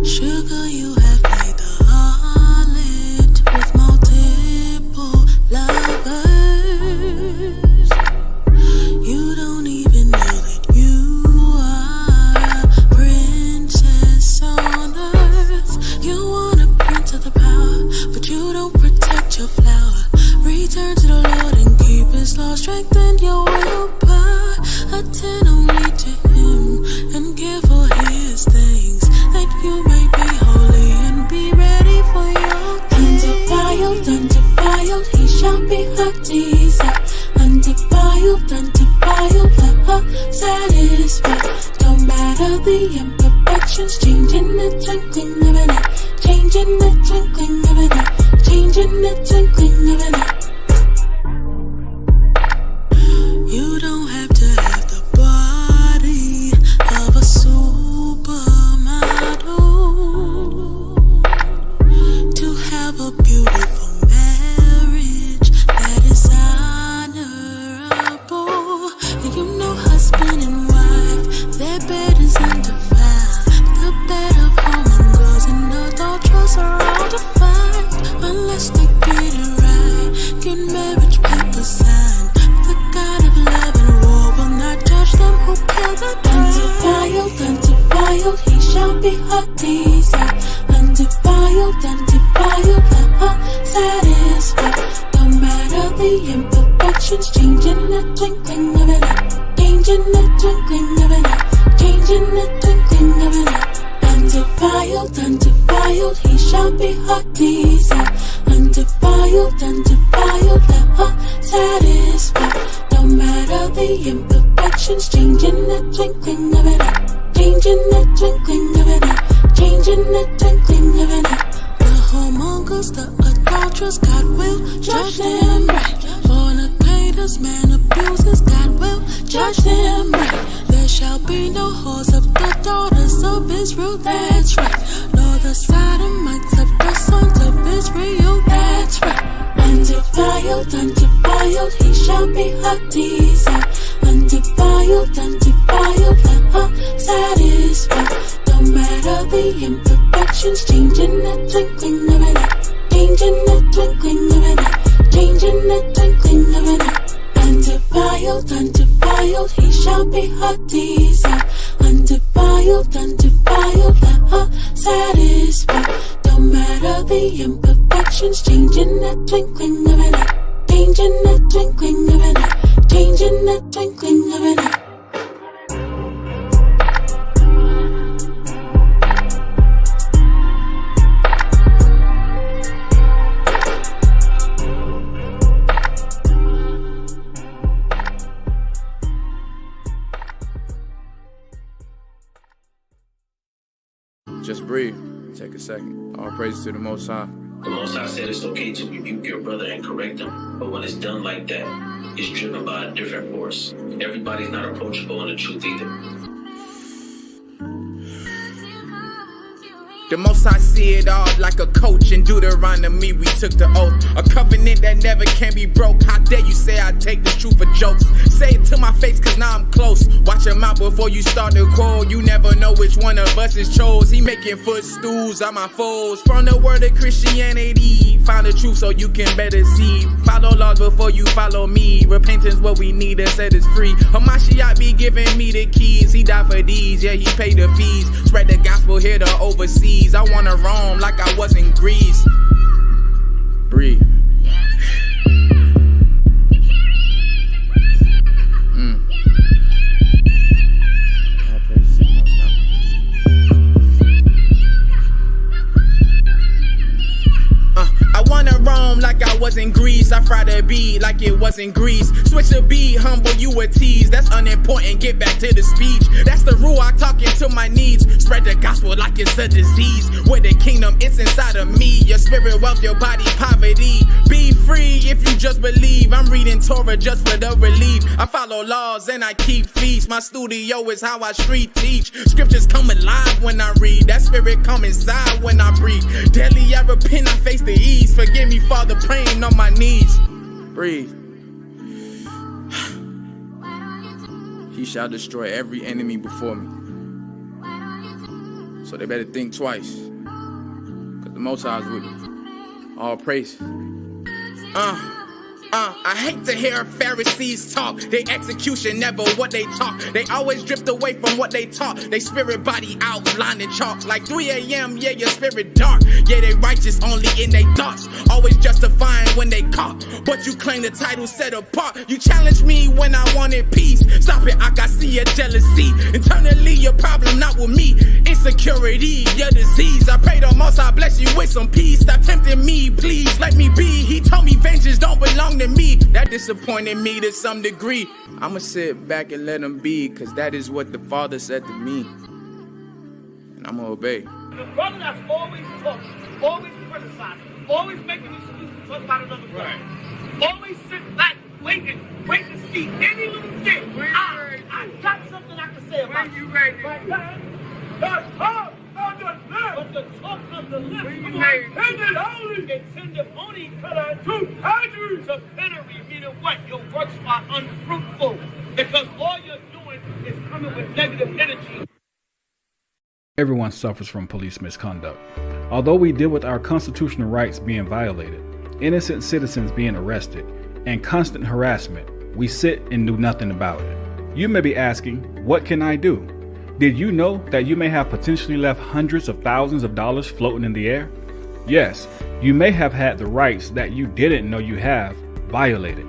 Sugar, you have played the harlot with multiple lovers. You don't even know that you are a princess on earth. You want a prince of the power, but you don't protect your flower. Return to the Lord and keep His law. Strengthen your willpower. Attend only to Him and give for His things, that you may be holy and be ready for your King. Undefiled, He shall be her desire. Undefiled, let her satisfy. Don't matter the imperfections, changing the twinkling of an eye. Changing the twinkling of an eye. Changing the twinkling of an eye. You don't have to have the body of a supermodel to have a beautiful marriage that is honorable. You know, husband and wife, their bed is undefiled. The bed of homegirls and adulterers are all defiled. Unless they get it right, get marriage papers signed. The God of love and war will not judge them who kill the undefiled, He shall be her desire. Undefiled, let her satisfy. Don't matter the imperfections, changing the twinkling of an eye. Changing the twinkling of an eye. Changing the twinkling of an eye. Undefiled, He shall be her desire. Undefiled, let her satisfy. Don't matter the imperfections, changing the twinkling of an eye. Changing the twinkling of an eye. Changing the twinkling of an eye. The whoremongers, the adulterers, God will judge them right. Fornicators, man abusers, God will judge them right. There shall be no whores of the daughters of Israel, that's right. Nor the sodomites of the sons of Israel, that's right. Undefiled, He shall be her desire. Undefiled, let her satisfy. Don't matter the imperfections, changing the twinkling of an eye. Changing the twinkling of an eye. Changing the twinkling of an eye. Undefiled, He shall be her desire. Undefiled, let her satisfy. Don't matter the imperfections, changing the twinkling of an eye. Changing the twinkling of an eye. Changing the twinkling of an eye. Just breathe. Take a second. All praises to the Most High. The Most High said it's okay to rebuke your brother and correct him, but when it's done like that, it's driven by a different force. Everybody's not approachable in the truth either. The Most High see it all like a coach. In Deuteronomy we took the oath, a covenant that never can be broke. How dare you say I take the truth for jokes? Say it to my face cause now I'm close. Watch your mouth before you start to quote. You never know which one of us is chose. He making footstools on my foes. From the word of Christianity, find the truth so you can better see. Follow laws before you follow me. Repentance what we need to set us free. Hamashiach be giving me the keys. He died for these, yeah, he paid the fees. Spread the gospel here to overseas. I wanna roam like I was in Greece. Breathe. I wanna roam like I was in Greece. I fry the beat like it was in Greece. Switch the beat, humble you a tease. That's unimportant, get back to the speech. That's the rule, I talking to my needs. Spread the gospel like it's a disease. With the kingdom, it's inside of me. Your spirit, wealth, your body, poverty. Be free if you just believe. I'm reading Torah just for the relief. I follow laws and I keep feasts. My studio is how I street teach. Scriptures come alive when I read. That spirit come inside when I breathe. Daily I repent, I face the ease. Forgive me, Father, praying on my knees. Breathe. He shall destroy every enemy before me. So they better think twice. Cause the Most High is with me. All praise. I hate to hear Pharisees talk. They execution never what they talk. They always drift away from what they taught. They spirit body outlined in chalk. Like 3 a.m., yeah, your spirit dark. Yeah, they righteous only in they thoughts. Always justifying when they caught. But you claim the title set apart. You challenge me when I wanted peace. Stop it, I can see your jealousy. Internally, your problem not with me. Insecurity, your disease. I pray the Most I bless you with some peace. Stop tempting me, please, let me be. He told me vengeance don't belong to me. That disappointed me to some degree. I'ma sit back and let him be, cause that is what the Father said to me. And I'ma obey. The brother that's always talking, always criticizing, always making excuses to talk about another brother. Always sit back, waiting to see any little thing. I got something I can say about you. But the talk of the lips intended only to penury, meaning what? Your works are unfruitful. Because all you're doing is coming with negative energy. Everyone suffers from police misconduct. Although we deal with our constitutional rights being violated, innocent citizens being arrested, and constant harassment, we sit and do nothing about it. You may be asking, what can I do? Did you know that you may have potentially left hundreds of thousands of dollars floating in the air? Yes, you may have had the rights that you didn't know you have violated.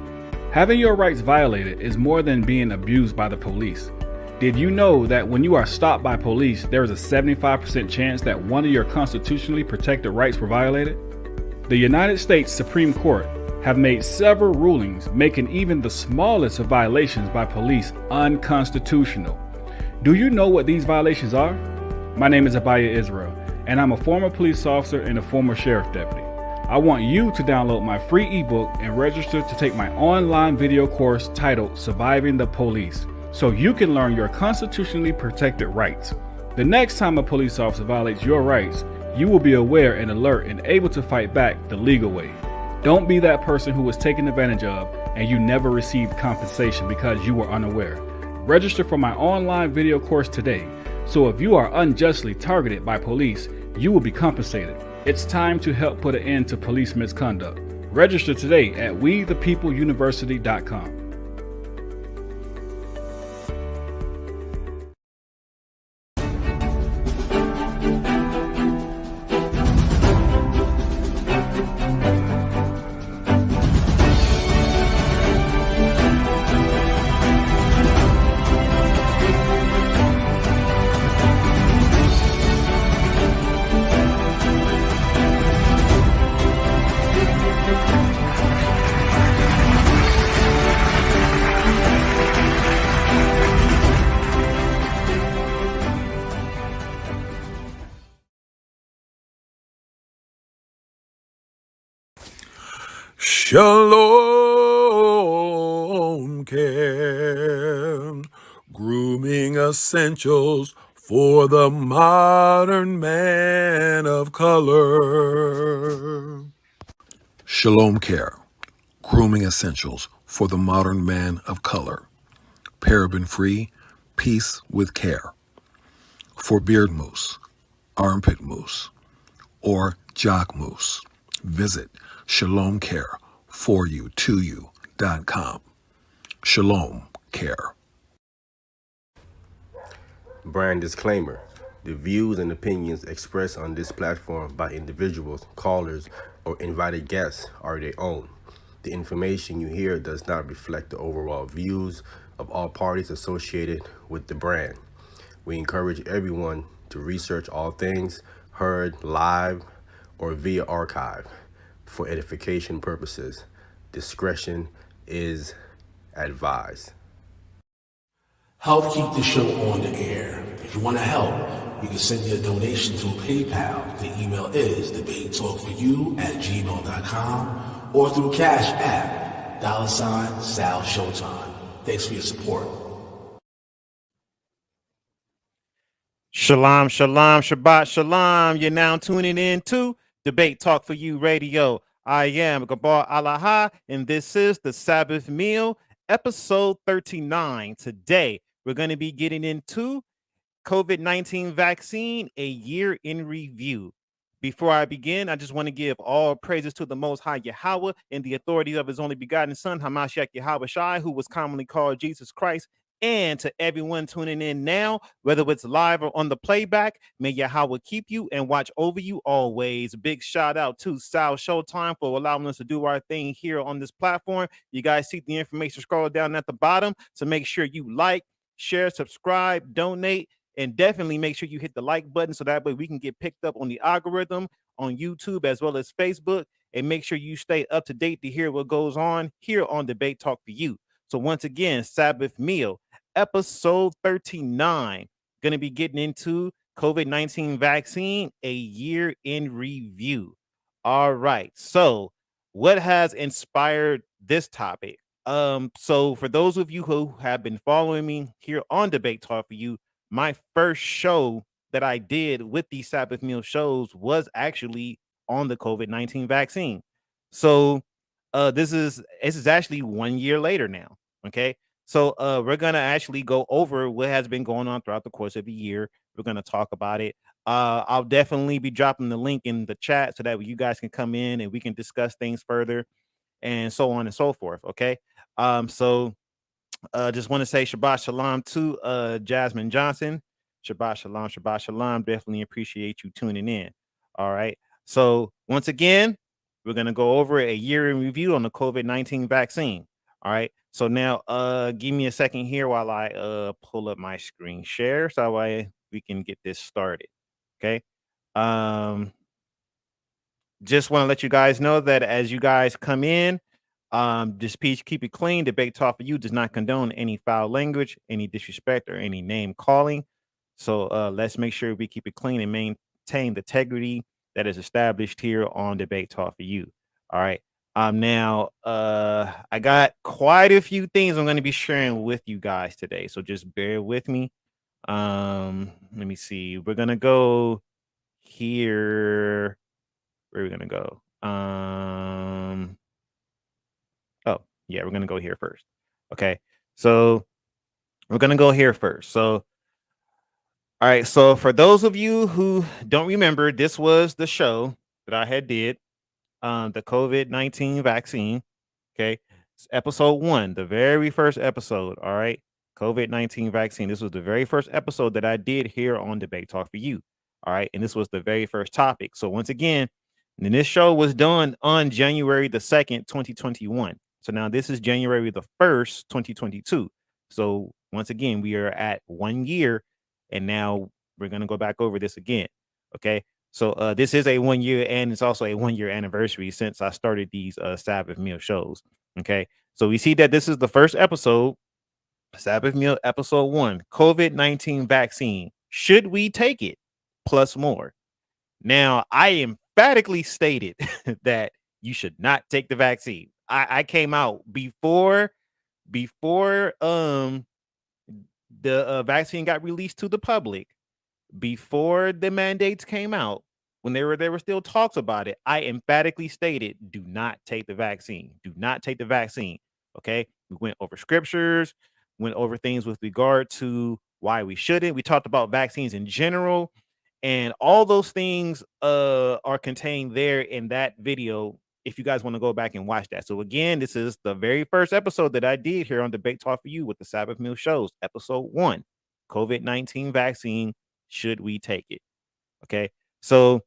Having your rights violated is more than being abused by the police. Did you know that when you are stopped by police, there is a 75% chance that one of your constitutionally protected rights were violated? The United States Supreme Court have made several rulings making even the smallest of violations by police unconstitutional. Do you know what these violations are? My name is Abaya Israel, and I'm a former police officer and a former sheriff deputy. I want you to download my free ebook and register to take my online video course titled Surviving the Police, so you can learn your constitutionally protected rights. The next time a police officer violates your rights, you will be aware and alert and able to fight back the legal way. Don't be that person who was taken advantage of and you never received compensation because you were unaware. Register for my online video course today, so if you are unjustly targeted by police, you will be compensated. It's time to help put an end to police misconduct. Register today at WeThePeopleUniversity.com. Shalom Care, grooming essentials for the modern man of color. Shalom Care, grooming essentials for the modern man of color. Paraben-free, peace with care. For beard mousse, armpit mousse, or jock mousse, visit shalomcare4u2u.com. Shalom Care. Brand disclaimer. The views and opinions expressed on this platform by individuals, callers, or invited guests are their own. The information you hear does not reflect the overall views of all parties associated with the brand. We encourage everyone to research all things heard live or via archive for edification purposes. Discretion is advised. Help keep the show on the air. If you want to help, you can send your donation through PayPal. The email is debatetalkforyou@gmail.com or through Cash App, $Sal Showtime. Thanks for your support. Shalom, shalom, Shabbat, shalom. You're now tuning in to Debate Talk for You Radio. I am Gabar Alaha, and this is the Sabbath Meal, episode 39. Today, we're going to be getting into COVID-19 vaccine, a year in review. Before I begin, I just want to give all praises to the Most High Yahweh and the authority of His only begotten Son, Hamashiach Yahweh Shai, who was commonly called Jesus Christ, and to everyone tuning in now, whether it's live or on the playback, may Yahweh keep you and watch over you always. Big shout out to Sal Showtime for allowing us to do our thing here on this platform. You guys see the information scroll down at the bottom, so make sure you like, share, subscribe, donate, and definitely make sure you hit the like button so that way we can get picked up on the algorithm on YouTube as well as Facebook. And make sure you stay up to date to hear what goes on here on Debate Talk for You. So once again, Sabbath meal, episode 39, going to be getting into COVID-19 vaccine, a year in review. All right. So what has inspired this topic? So for those of you who have been following me here on Debate Talk for You, my first show that I did with these Sabbath meal shows was actually on the COVID-19 vaccine. So this is actually 1 year later now. Okay. So we're gonna actually go over what has been going on throughout the course of the year. We're gonna talk about it. I'll definitely be dropping the link in the chat so that you guys can come in and we can discuss things further and so on and so forth. Okay. So just want to say Shabbat Shalom to Jasmine Johnson. Shabbat Shalom, Shabbat Shalom. Definitely appreciate you tuning in. All right. So once again, we're gonna go over a year in review on the COVID-19 vaccine. All right. So now give me a second here while I pull up my screen share so we can get this started. Okay. Just want to let you guys know that as you guys come in, this piece, keep it clean. Debate Talk for You does not condone any foul language, any disrespect, or any name calling. So let's make sure we keep it clean and maintain the integrity that is established here on Debate Talk for You. All right. Now I got quite a few things I'm going to be sharing with you guys today. So just bear with me. Let me see. We're gonna go here. Where are we gonna go? Oh, yeah, we're gonna go here first. Okay, so we're gonna go here first. So, all right. So for those of you who don't remember, this was the show that I had did, the COVID-19 vaccine. Okay, it's episode 1, the very first episode. All right, COVID-19 vaccine. This was the very first episode that I did here on Debate Talk for You. All right, and this was the very first topic. So once again, and this show was done on January the 2nd, 2021. So now this is January the 1st, 2022. So once again, we are at 1 year, and now we're gonna go back over this again. Okay. So this is a 1 year, and it's also a 1 year anniversary since I started these Sabbath meal shows. Okay. So we see that this is the first episode, Sabbath meal episode 1, COVID-19 vaccine. Should we take it? Plus more. Now, I emphatically stated that you should not take the vaccine. I came out before the vaccine got released to the public, before the mandates came out, when there were still talks about it. I emphatically stated, do not take the vaccine. Do not take the vaccine. Okay. We went over scriptures, went over things with regard to why we shouldn't. We talked about vaccines in general. And all those things are contained there in that video if you guys want to go back and watch that. So again, this is the very first episode that I did here on Debate Talk for You with the Sabbath Meal Shows, episode 1, COVID-19 vaccine. Should we take it? Okay. So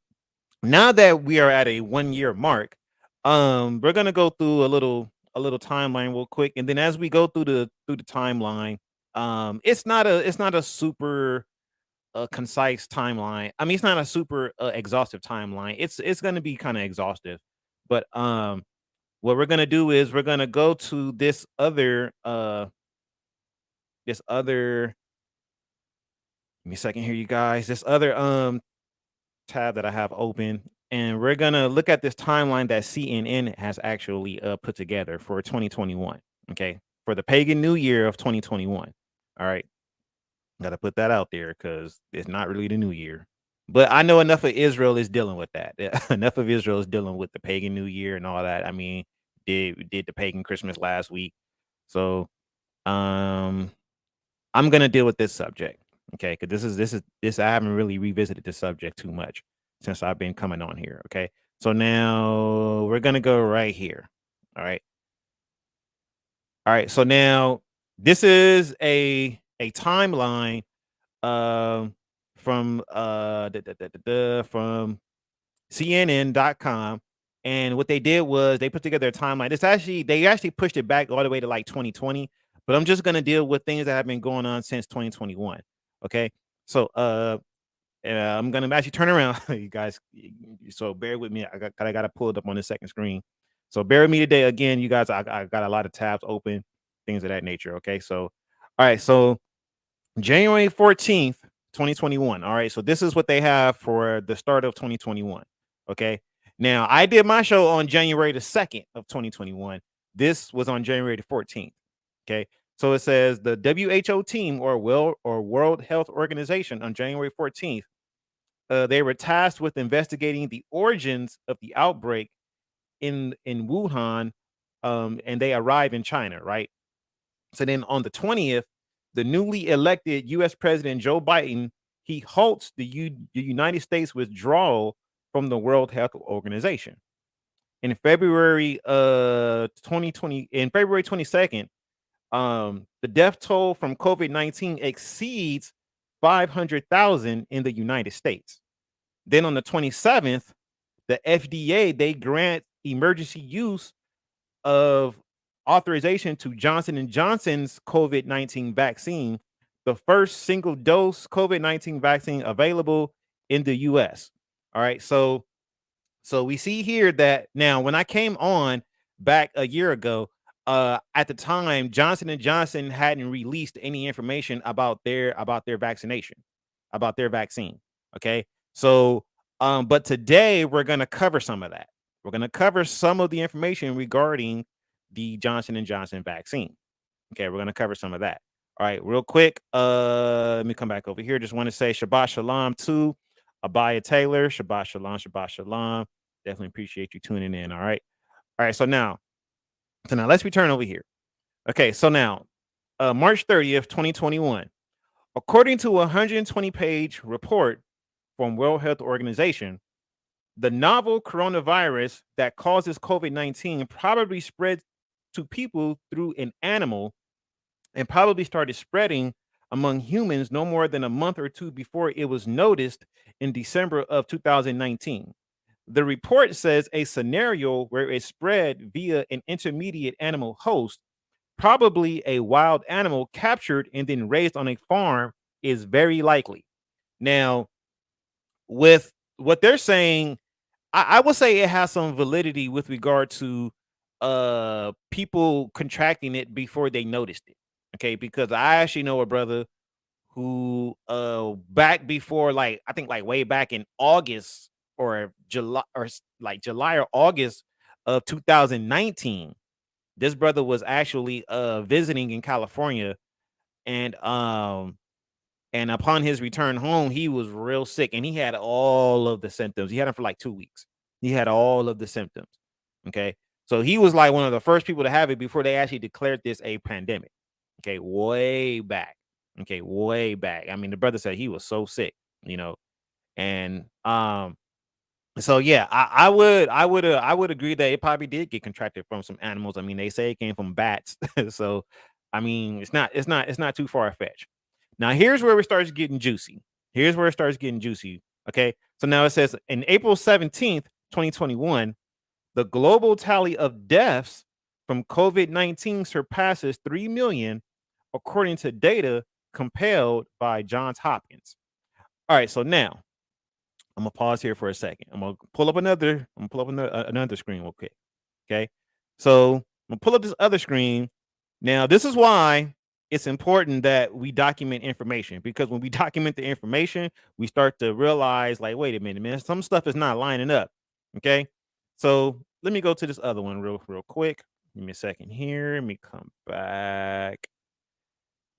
now that we are at a 1 year mark, we're gonna go through a little timeline real quick. And then as we go through the timeline, it's not a super concise timeline. I mean, it's not a super exhaustive timeline. It's going to be kind of exhaustive, but what we're going to do is we're going to go to this other give me a second here, you guys. This other tab that I have open, and we're going to look at this timeline that CNN has actually put together for 2021. Okay, for the pagan new year of 2021. All right. Got to put that out there because it's not really the new year. But I know enough of Israel is dealing with that. Enough of Israel is dealing with the pagan new year and all that. I mean, did the pagan Christmas last week. So I'm going to deal with this subject. Okay, because this I haven't really revisited the subject too much since I've been coming on here. Okay, so now we're gonna go right here. All right, so now this is a timeline from from CNN.com. And what they did was they put together a timeline. They actually pushed it back all the way to like 2020, but I'm just gonna deal with things that have been going on since 2021. Okay. So I'm gonna actually turn around, you guys. So bear with me. I gotta pull it up on the second screen. So bear with me today. Again, you guys, I got a lot of tabs open, things of that nature. Okay. So all right, so January 14th, 2021. All right. So this is what they have for the start of 2021. Okay. Now I did my show on January the 2nd of 2021. This was on January the 14th. Okay. So it says the WHO team or World Health Organization on January 14th. They were tasked with investigating the origins of the outbreak in Wuhan, and they arrived in China, right? So then on the 20th, the newly elected U.S. President Joe Biden, he halts the United States withdrawal from the World Health Organization. In February 2020, in February 22nd, the death toll from COVID-19 exceeds 500,000 in the United States. Then on the 27th, the FDA, they grant emergency use of authorization to Johnson & Johnson's COVID-19 vaccine, the first single dose COVID-19 vaccine available in the US. All right. So we see here that now when I came on back a year ago, at the time Johnson & Johnson hadn't released any information about their vaccination, about their vaccine. Okay. So but today we're going to cover some of that. We're going to cover some of the information regarding the Johnson & Johnson vaccine. Okay, we're going to cover some of that. All right, real quick, let me come back over here. Just want to say Shabbat Shalom to Abaya Taylor. Shabbat Shalom, Shabbat Shalom. Definitely appreciate you tuning in. All right. All right, so now let's return over here. Okay, so now March 30th, 2021. According to a 120-page report from World Health Organization, the novel coronavirus that causes COVID-19 probably spread to people through an animal and probably started spreading among humans no more than a month or two before it was noticed in December of 2019. The report says a scenario where it spread via an intermediate animal host, probably a wild animal captured and then raised on a farm, is very likely. Now, with what they're saying, I would say it has some validity with regard to people contracting it before they noticed it. Okay, because I actually know a brother who back before, like I think like way back in August or July or like July or August of 2019, this brother was actually visiting in California, and upon his return home, he was real sick and he had all of the symptoms. He had them for like 2 weeks. He had all of the symptoms. Okay. So he was like one of the first people to have it before they actually declared this a pandemic. Okay. Way back. Okay. Way back. I mean, the brother said he was so sick, and so yeah, I would agree that it probably did get contracted from some animals. I mean, they say it came from bats. So I mean, it's not too far fetched. Now here's where it starts getting juicy. Okay. So now it says in April 17th, 2021, the global tally of deaths from COVID-19 surpasses 3 million, according to data compiled by Johns Hopkins. All right, so now I'm gonna pause here for a second. I'm gonna pull up another screen real quick. Okay. So I'm gonna pull up this other screen. Now, this is why it's important that we document information, because when we document the information, we start to realize, like, wait a minute, man, some stuff is not lining up. Okay. So let me go to this other one real quick. Give me a second here. Let me come back.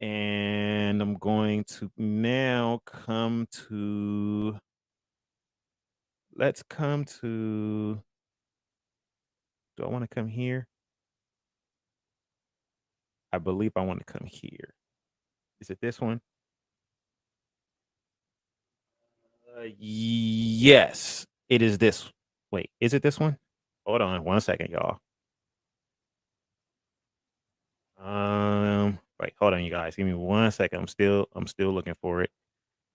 And I'm going to now let's come to, do I want to come here? I believe I want to come here. Is it this one? Yes, it is this. Wait, is it this one? Hold on 1 second, y'all. Wait, hold on, you guys. Give me 1 second. I'm still looking for it.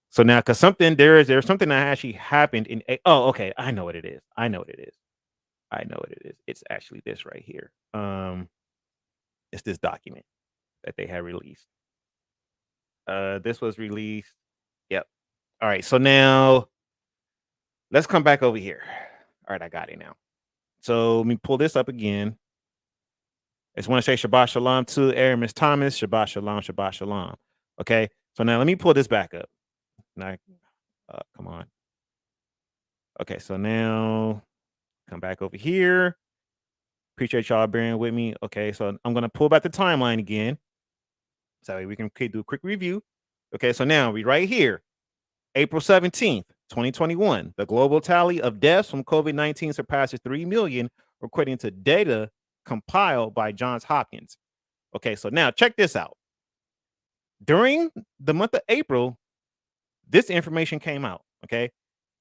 So now, because there's something that actually happened in. Oh, okay. I know what it is. It's actually this right here. It's this document that they had released. This was released. Yep. All right. So now let's come back over here. All right, I got it now. So let me pull this up again. I just want to say Shabbat Shalom to Aramis Thomas. Shabbat Shalom, Shabbat Shalom. Okay. So now let me pull this back up. Now, come on. Okay. So now come back over here. Appreciate y'all bearing with me. Okay. So I'm going to pull back the timeline again. So we can do a quick review. Okay. So now we right here. April 17th, 2021. The global tally of deaths from COVID-19 surpasses 3 million, according to data compiled by Johns Hopkins. Okay, so now check this out. During the month of April, this information came out. Okay,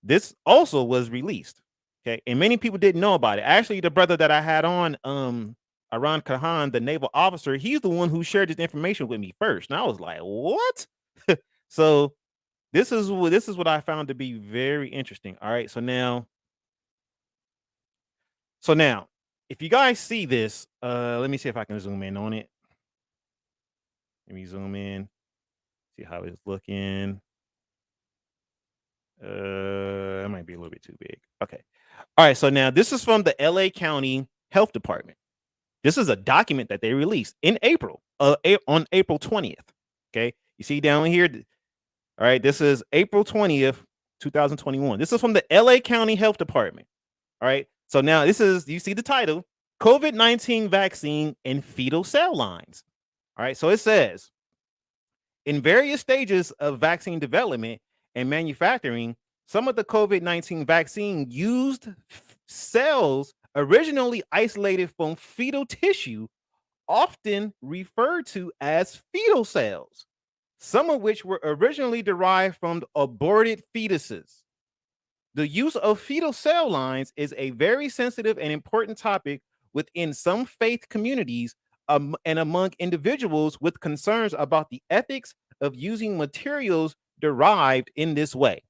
this also was released. Okay, and many people didn't know about it. Actually, the brother that I had on, Aran Kahan, the naval officer, he's the one who shared this information with me first. And I was like, what? So this is what I found to be very interesting. All right, so now, if you guys see this, let me see if I can zoom in on it. Let me zoom in, see how it's looking. It might be a little bit too big. Okay. All right, so now this is from the LA County Health Department. This is a document that they released in April, on April 20th. Okay, you see down here. All right, this is April 20th, 2021. This is from the LA County Health Department. All right, so now you see the title, COVID-19 vaccine and fetal cell lines. All right, so it says, in various stages of vaccine development and manufacturing, some of the COVID-19 vaccine used cells originally isolated from fetal tissue, often referred to as fetal cells, some of which were originally derived from aborted fetuses. The use of fetal cell lines is a very sensitive and important topic within some faith communities, and among individuals with concerns about the ethics of using materials derived in this way.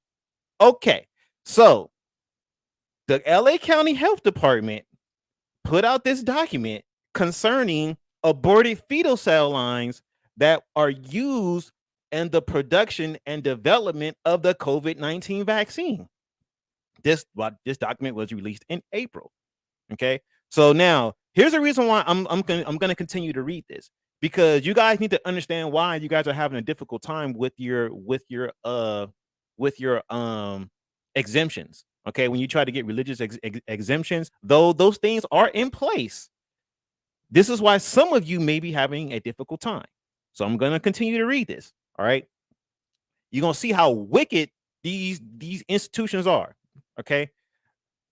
Okay, so the LA County Health Department put out this document concerning aborted fetal cell lines that are used in the production and development of the COVID-19 vaccine. This document was released in April. Okay, so now here's the reason why I'm going to continue to read this, because you guys need to understand why you guys are having a difficult time with your exemptions. Okay, when you try to get religious exemptions, though those things are in place, this is why some of you may be having a difficult time. So I'm going to continue to read this. All right, you're going to see how wicked these institutions are. Okay,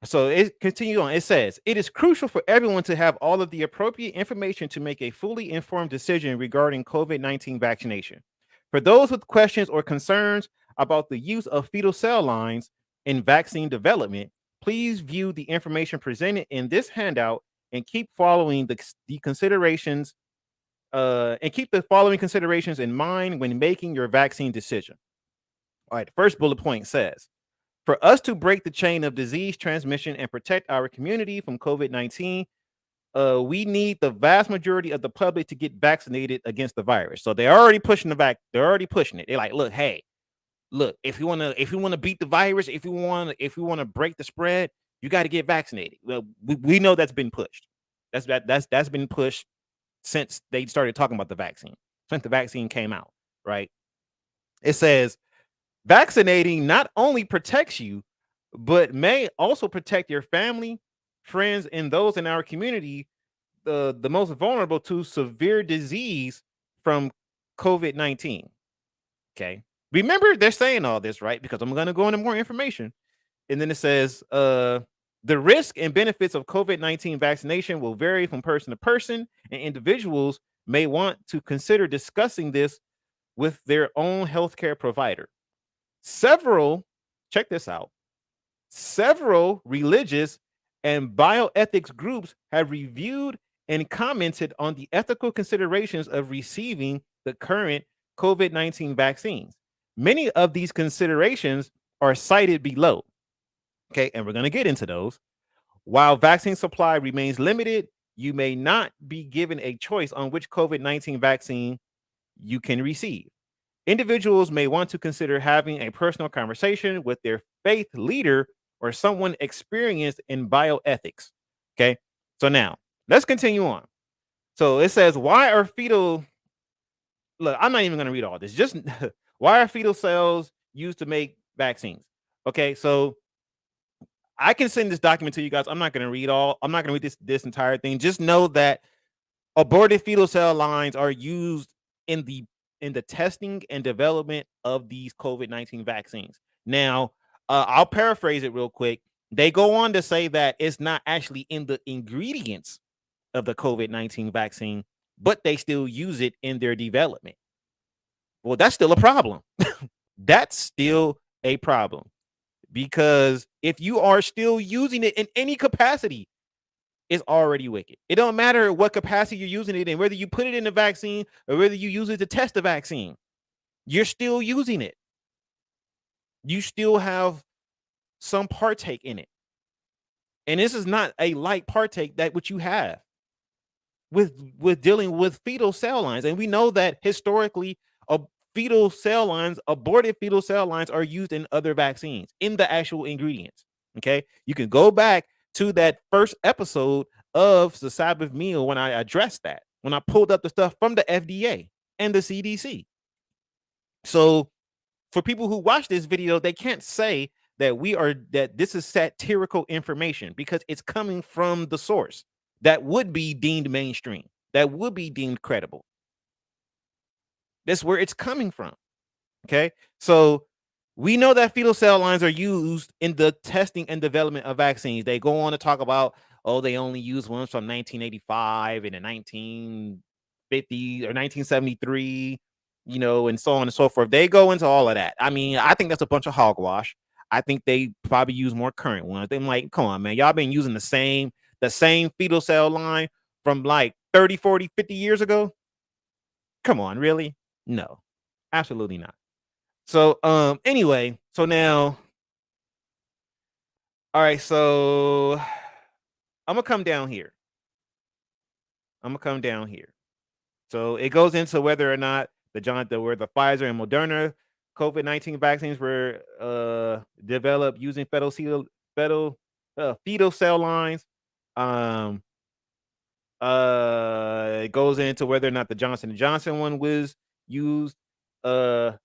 so it continues on. It says, it is crucial for everyone to have all of the appropriate information to make a fully informed decision regarding COVID-19 vaccination. For those with questions or concerns about the use of fetal cell lines in vaccine development, please view the information presented in this handout and keep following the considerations and keep the following considerations in mind when making your vaccine decision. All right, the first bullet point says, for us to break the chain of disease transmission and protect our community from COVID-19, we need the vast majority of the public to get vaccinated against the virus. So they're already pushing They're already pushing it. They're like, look, if you want to beat the virus, if you want to break the spread, you got to get vaccinated. Well, we know that's been pushed. That's been pushed since they started talking about the vaccine. Since the vaccine came out, right? It says, vaccinating not only protects you, but may also protect your family, friends, and those in our community, the most vulnerable to severe disease from COVID-19. Okay. Remember, they're saying all this, right? Because I'm going to go into more information. And then it says, the risk and benefits of COVID-19 vaccination will vary from person to person, and individuals may want to consider discussing this with their own healthcare provider. Several check this out. Several religious and bioethics groups have reviewed and commented on the ethical considerations of receiving the current COVID-19 vaccines. Many of these considerations are cited below. Okay, and we're going to get into those. While vaccine supply remains limited, you may not be given a choice on which COVID-19 vaccine you can receive. Individuals may want to consider having a personal conversation with their faith leader or someone experienced in bioethics. Okay, so now let's continue on. So it says, why are fetal, look, I'm not even going to read all this, just why are fetal cells used to make vaccines? Okay, so I can send this document to you guys. I'm not going to read this entire thing. Just know that aborted fetal cell lines are used in the testing and development of these COVID-19 vaccines. Now, I'll paraphrase it real quick. They go on to say that it's not actually in the ingredients of the COVID-19 vaccine, but they still use it in their development. Well, that's still a problem. That's still a problem, because if you are still using it in any capacity, it's already wicked. It don't matter what capacity you're using it in, whether you put it in the vaccine or whether you use it to test the vaccine, you're still using it. You still have some partake in it. And this is not a light partake that what you have with dealing with fetal cell lines. And we know that historically, fetal cell lines, aborted fetal cell lines, are used in other vaccines in the actual ingredients. Okay, you can go back to that first episode of the Sabbath meal when I addressed that, when I pulled up the stuff from the FDA and the CDC. So for people who watch this video, they can't say that this is satirical information, because it's coming from the source that would be deemed mainstream, that would be deemed credible. That's where it's coming from. Okay, so we know that fetal cell lines are used in the testing and development of vaccines. They go on to talk about, they only use ones from 1985 and the 1950 or 1973, and so on and so forth. They go into all of that. I mean, I think that's a bunch of hogwash. I think they probably use more current ones. They're like, come on, man, y'all been using the same fetal cell line from like 30, 40, 50 years ago. Come on, really? No, absolutely not. So, anyway, so now, all right, so I'm gonna come down here. So it goes into whether or not the Pfizer and Moderna COVID-19 vaccines were developed using fetal cell lines. It goes into whether or not the Johnson & Johnson one was used. They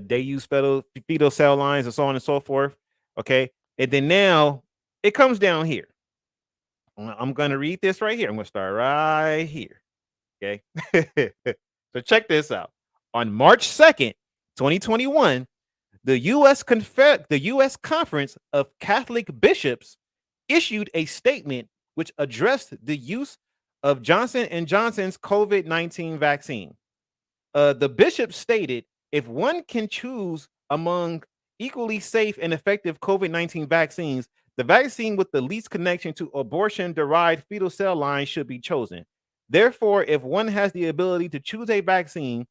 use fetal cell lines and so on and so forth. Okay, and then now it comes down here. I'm gonna read this right here. I'm gonna start right here. Okay, so check this out. On March 2nd, 2021, the U.S. Conference of Catholic Bishops issued a statement which addressed the use of Johnson & Johnson's COVID-19 vaccine. The bishop stated, if one can choose among equally safe and effective COVID-19 vaccines, the vaccine with the least connection to abortion-derived fetal cell lines should be chosen. Therefore, if one has the ability to choose a vaccine,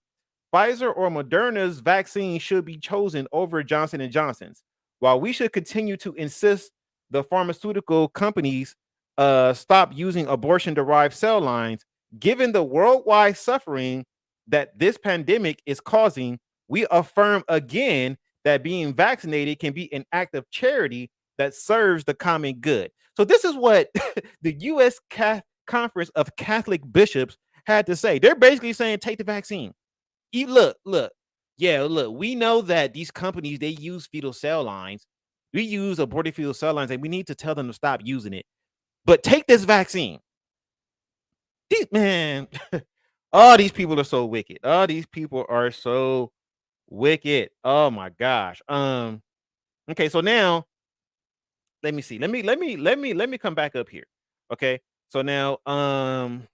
Pfizer or Moderna's vaccine should be chosen over Johnson & Johnson's. While we should continue to insist the pharmaceutical companies stop using abortion-derived cell lines, given the worldwide suffering that this pandemic is causing, we affirm again that being vaccinated can be an act of charity that serves the common good. So this is what the U.S. Conference of Catholic Bishops had to say. They're basically saying, take the vaccine. Look, we know that these companies, they use fetal cell lines. We use aborted fetal cell lines, and we need to tell them to stop using it. But take this vaccine. Man, all these people are so wicked. Oh my gosh. Okay, so now let me see. Let me come back up here. Okay. So now I'm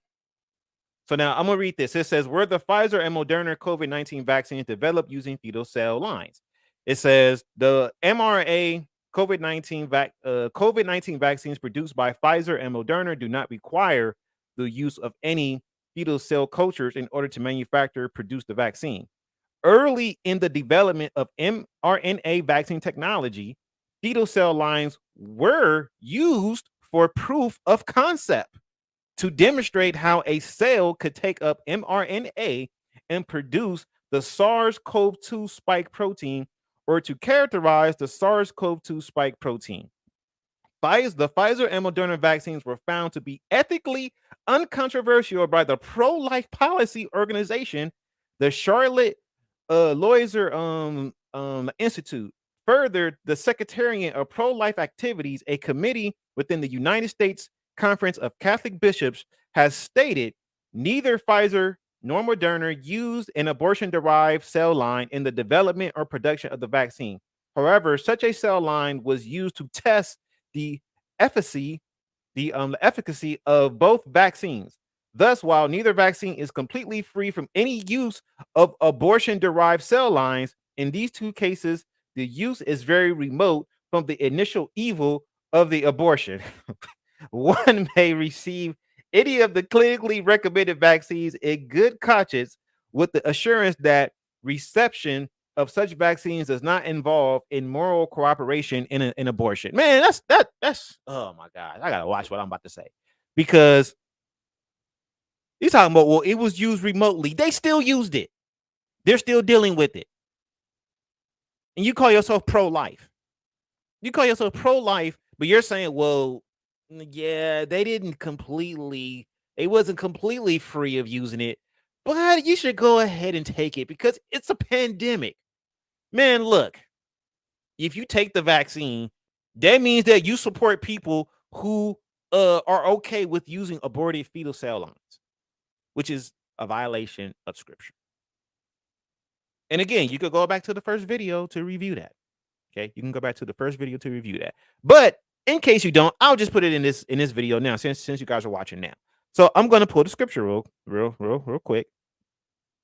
gonna read this. It says, were the Pfizer and Moderna COVID-19 vaccines developed using fetal cell lines? It says the mRNA COVID-19 vaccines produced by Pfizer and Moderna do not require the use of any fetal cell cultures in order to produce the vaccine. Early in the development of mRNA vaccine technology, fetal cell lines were used for proof of concept to demonstrate how a cell could take up mRNA and produce the SARS-CoV-2 spike protein, or to characterize the SARS-CoV-2 spike protein. The Pfizer and Moderna vaccines were found to be ethically uncontroversial by the pro-life policy organization, the Charlotte Loiser Institute. Further, the Secretariat of Pro-Life Activities, a committee within the United States Conference of Catholic Bishops, has stated neither Pfizer nor Moderna used an abortion-derived cell line in the development or production of the vaccine. However, such a cell line was used to test the efficacy of both vaccines. Thus, while neither vaccine is completely free from any use of abortion-derived cell lines, in these two cases, the use is very remote from the initial evil of the abortion. One may receive any of the clinically recommended vaccines in good conscience with the assurance that reception of such vaccines does not involve in moral cooperation in abortion. Man, that's oh my God. I gotta watch what I'm about to say, because he's talking about, well, it was used remotely. They still used it. They're still dealing with it. And you call yourself pro-life. You call yourself pro-life, but you're saying, well, yeah, they wasn't completely free of using it, but you should go ahead and take it because it's a pandemic. Man, look, if you take the vaccine, that means that you support people who are okay with using aborted fetal cell lines, which is a violation of scripture. And again, you could go back to the first video to review that. Okay, you can go back to the first video to review that. But in case you don't, I'll just put it in this video now, since you guys are watching now. So I'm gonna pull the scripture real quick.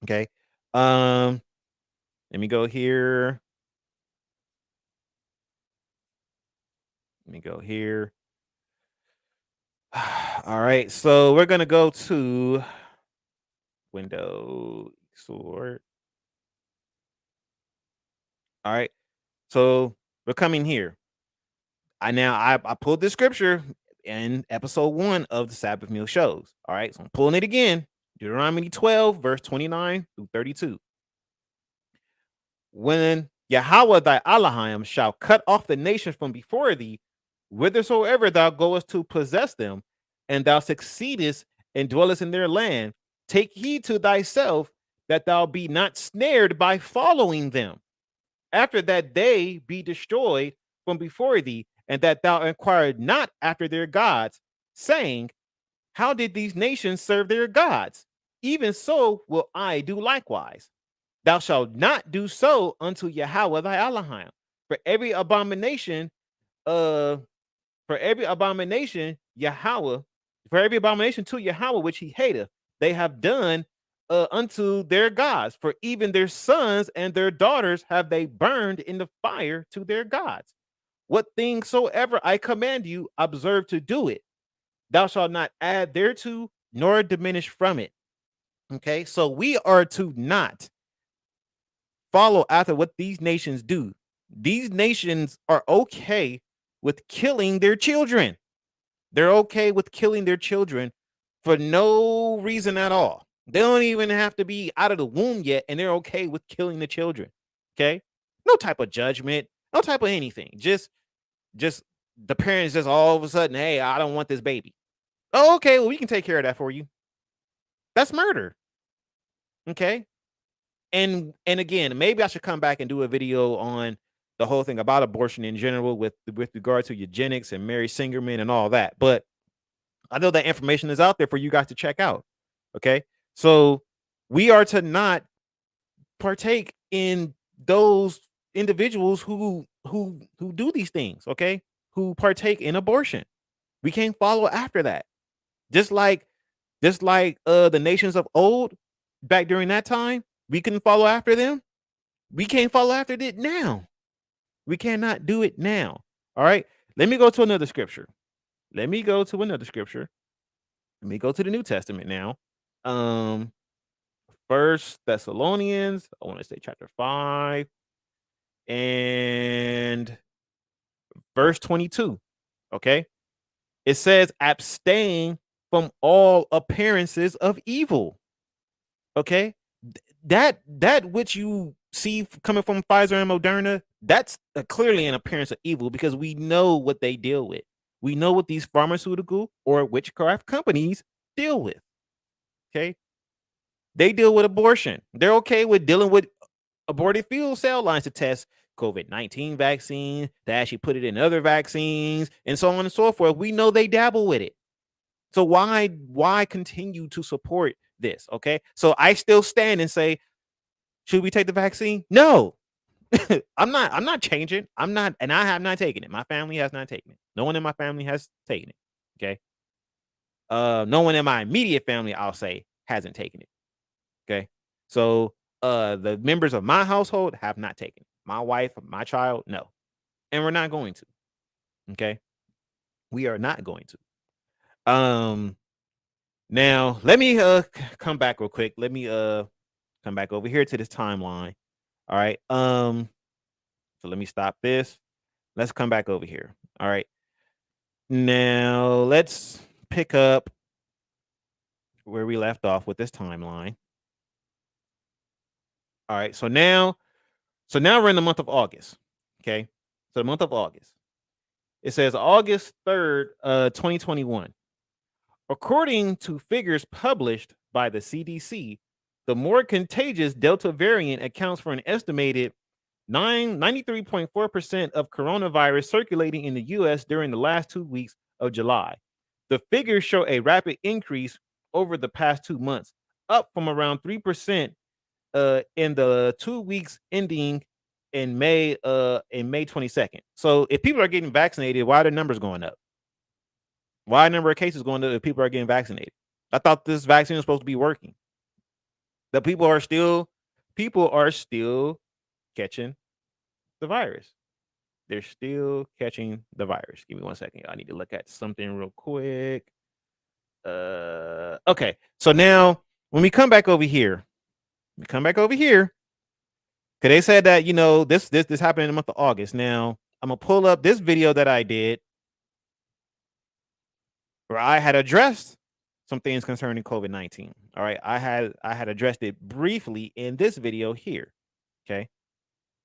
Okay. Let me go here. All right, so we're gonna go to window sort. All right, so we're coming here. I pulled this scripture in episode 1 of the Sabbath Meal Shows. All right, so I'm pulling it again. Deuteronomy 12, verse 29 through 32. When Yahweh thy Elohim shall cut off the nations from before thee, whithersoever thou goest to possess them, and thou succeedest and dwellest in their land, take heed to thyself that thou be not snared by following them, after that they be destroyed from before thee, and that thou inquire not after their gods, saying, how did these nations serve their gods? Even so will I do likewise. Thou shalt not do so unto Yahweh thy Elohim. For every abomination to Yahweh which he hateth, they have done unto their gods. For even their sons and their daughters have they burned in the fire to their gods. What things soever I command you, observe to do it. Thou shalt not add thereto, nor diminish from it. Okay, so we are to not follow after what these nations do. These nations are okay with killing their children. They're okay with killing their children for no reason at all. They don't even have to be out of the womb yet, and they're okay with killing the children. Okay, no type of judgment, no type of anything. Just the parents just all of a sudden, hey, I don't want this baby. Oh, okay, well, we can take care of that for you. That's murder. Okay. And again, maybe I should come back and do a video on the whole thing about abortion in general with regard to eugenics and Mary Singerman and all that. But I know that information is out there for you guys to check out. Okay. So we are to not partake in those individuals who do these things, okay? Who partake in abortion. We can't follow after that. Just like the nations of old back during that time, we couldn't follow after them. We can't follow after it now. We cannot do it now. All right. Let me go to another scripture. Let me go to the New Testament now. First Thessalonians, I want to say chapter 5 and verse 22. Okay. It says, abstain from all appearances of evil. Okay. That which you see coming from Pfizer and Moderna, that's clearly an appearance of evil, because we know what they deal with. We know what these pharmaceutical or witchcraft companies deal with. Okay. They deal with abortion. They're okay with dealing with aborted fetal cell lines to test COVID-19 vaccine, to actually put it in other vaccines, and so on and so forth. We know they dabble with it. So why continue to support this? Okay. So I still stand and say, should we take the vaccine? No. I'm not changing. I have not taken it. My family has not taken it. No one in my family has taken it. Okay. No one in my immediate family, I'll say, hasn't taken it. Okay. So the members of my household have not taken it. My wife, my child, no. And we're not going to. Okay. We are not going to. Now let me come back real quick. Let me come back over here to this timeline. All right. So let me stop this. Let's come back over here. All right. Now let's pick up where we left off with this timeline. All right. So now we're in the month of August. Okay. So the month of August. It says August 3rd, 2021. According to figures published by the CDC, the more contagious Delta variant accounts for an estimated 93.4% of coronavirus circulating in the U.S. during the last 2 weeks of July. The figures show a rapid increase over the past 2 months, up from around 3% in the 2 weeks ending in May 22nd. So if people are getting vaccinated, why are the numbers going up? Why are the number of cases going up if people are getting vaccinated? I thought this vaccine was supposed to be working. The people are still catching the virus. They're still catching the virus. Give me 1 second. I need to look at something real quick. Okay. So now when we come back over here, because they said that, this happened in the month of August. Now I'm gonna pull up this video that I did where I had addressed some things concerning COVID-19. All right. I had addressed it briefly in this video here. Okay.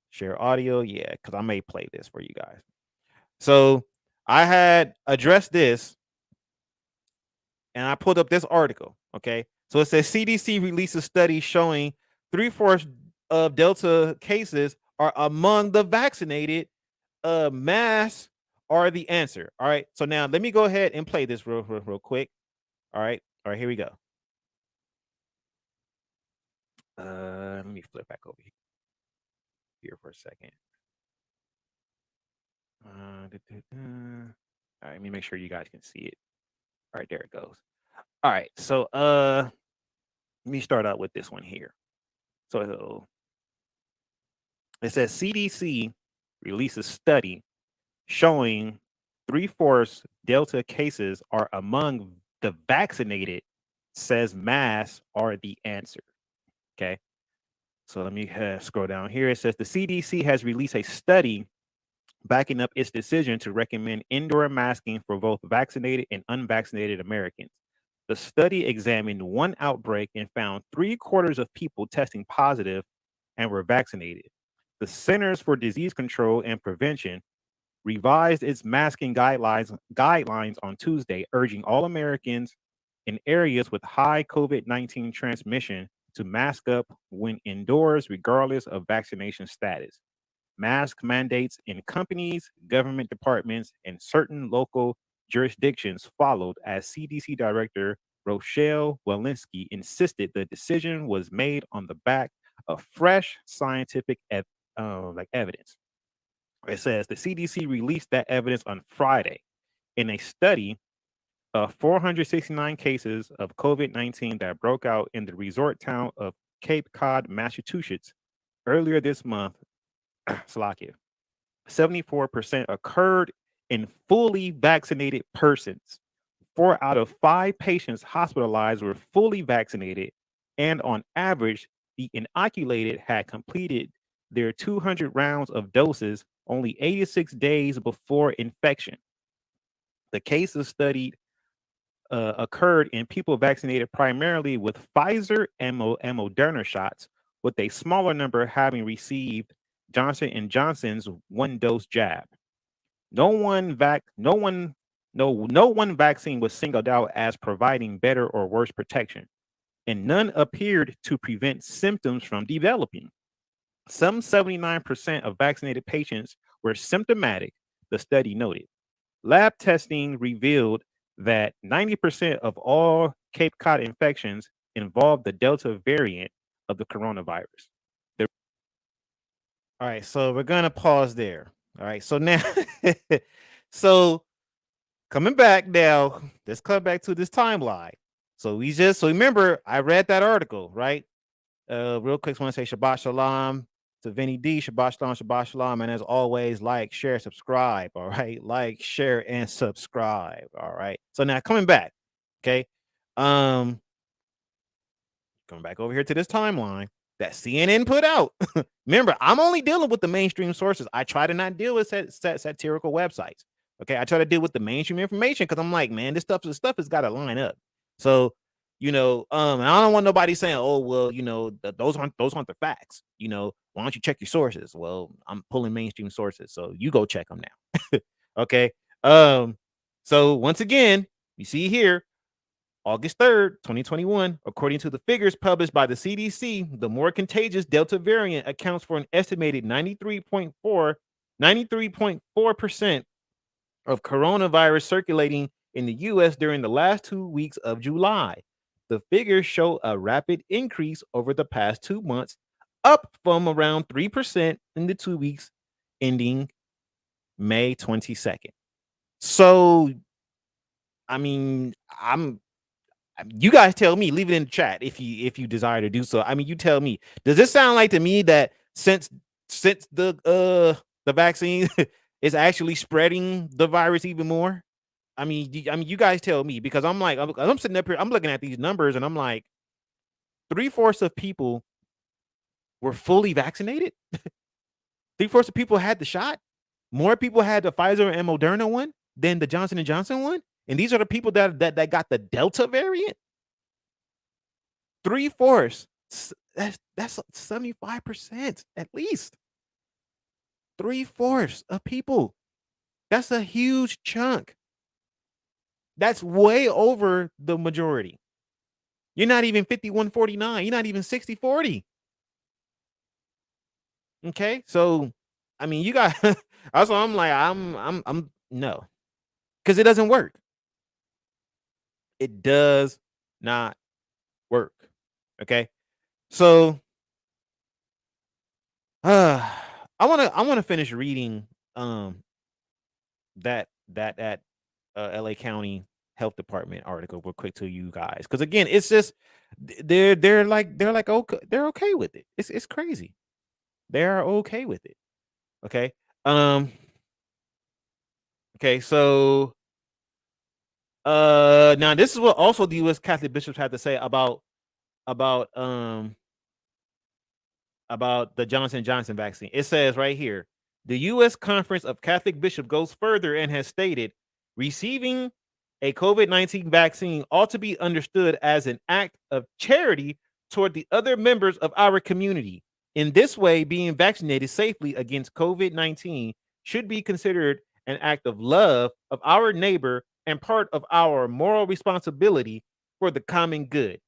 Share audio. Yeah, because I may play this for you guys. So I had addressed this and I pulled up this article. Okay. So it says CDC released a study showing 3/4 of Delta cases are among the vaccinated. Masks are the answer. All right. So now let me go ahead and play this real quick. All right. Here we go. Let me flip back over here for a second. All right, let me make sure you guys can see it. All right, there it goes. All right, so let me start out with this one here. So it says CDC released a study showing 3/4 Delta cases are among the vaccinated, says masks are the answer. Okay. So let me scroll down here. It says the CDC has released a study backing up its decision to recommend indoor masking for both vaccinated and unvaccinated Americans. The study examined one outbreak and found 3/4 of people testing positive and were vaccinated. The Centers for Disease Control and Prevention revised its masking guidelines on Tuesday, urging all Americans in areas with high COVID-19 transmission to mask up when indoors, regardless of vaccination status. Mask mandates in companies, government departments, and certain local jurisdictions followed as CDC Director Rochelle Walensky insisted the decision was made on the back of fresh scientific evidence. It says the CDC released that evidence on Friday in a study of 469 cases of COVID-19 that broke out in the resort town of Cape Cod, Massachusetts, earlier this month. Slovakia. 74% occurred in fully vaccinated persons. 4 out of 5 patients hospitalized were fully vaccinated, and on average, the inoculated had completed their 200 rounds of doses only 86 days before infection. The cases studied occurred in people vaccinated primarily with Pfizer and Moderna shots, with a smaller number having received Johnson and Johnson's one-dose jab. No one vac no one no one vaccine was singled out as providing better or worse protection, and none appeared to prevent symptoms from developing. Some 79% of vaccinated patients were symptomatic, the study noted. Lab testing revealed that 90% of all Cape Cod infections involved the Delta variant of the coronavirus. All right, so we're gonna pause there. All right, so now, so coming back now, let's come back to this timeline. So remember, I read that article, right? Real quick, I want to say Shabbat Shalom to Vinny D. Shabbat Shalom. And as always, like, share, subscribe. All right. Like, share, and subscribe. All right. So now coming back. Okay. Coming back over here to this timeline that CNN put out. Remember, I'm only dealing with the mainstream sources. I try to not deal with satirical websites. Okay. I try to deal with the mainstream information because I'm like, man, this stuff has got to line up. So, and I don't want nobody saying, "Oh, well, those aren't the facts." Why don't you check your sources? Well, I'm pulling mainstream sources, so you go check them now. Okay. So once again, you see here, August 3rd, 2021, according to the figures published by the CDC, the more contagious Delta variant accounts for an estimated 93.4% of coronavirus circulating in the U.S. during the last 2 weeks of July. The figures show a rapid increase over the past 2 months, up from around 3% in the 2 weeks ending May 22nd. So, I mean, you guys tell me, leave it in the chat if you desire to do so. I mean, you tell me, does this sound like to me that since the vaccine is actually spreading the virus even more? I mean, you guys tell me, because I'm sitting up here, I'm looking at these numbers, and I'm like, 3/4 of people were fully vaccinated. 3/4 of people had the shot. More people had the Pfizer and Moderna one than the Johnson and Johnson one, and these are the people that got the Delta variant. 3/4. That's 75% at least. 3/4 of people. That's a huge chunk. That's way over the majority. You're not even 51-49. You're not even 60-40. Okay, so I mean, you got. That's why I'm like, I'm no, because it doesn't work. It does not work. Okay, so I want to finish reading that LA County Health Department article real quick to you guys, because again, it's just they're okay, they're okay with it. It's crazy. They are okay with it. Okay. Okay, so now this is what also the U.S. Catholic bishops had to say about the Johnson & Johnson vaccine. It says right here, the U.S. Conference of Catholic Bishops goes further and has stated receiving a COVID-19 vaccine ought to be understood as an act of charity toward the other members of our community. In this way, being vaccinated safely against COVID-19 should be considered an act of love of our neighbor and part of our moral responsibility for the common good.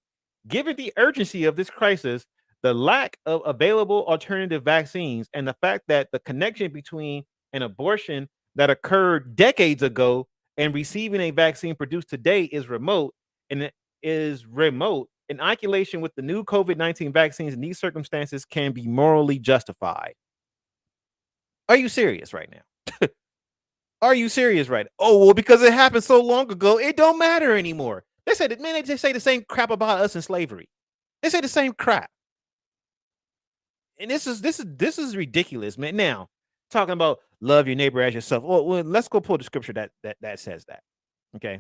Given the urgency of this crisis, the lack of available alternative vaccines, and the fact that the connection between an abortion that occurred decades ago and receiving a vaccine produced today is remote, inoculation with the new COVID-19 vaccines in these circumstances can be morally justified. Are you serious right now? Are you serious right now? Oh, well, because it happened so long ago, it don't matter anymore. They say they say the same crap about us in slavery. They say the same crap. And this is ridiculous, man. Now, talking about love your neighbor as yourself. Well, let's go pull the scripture that says that. Okay.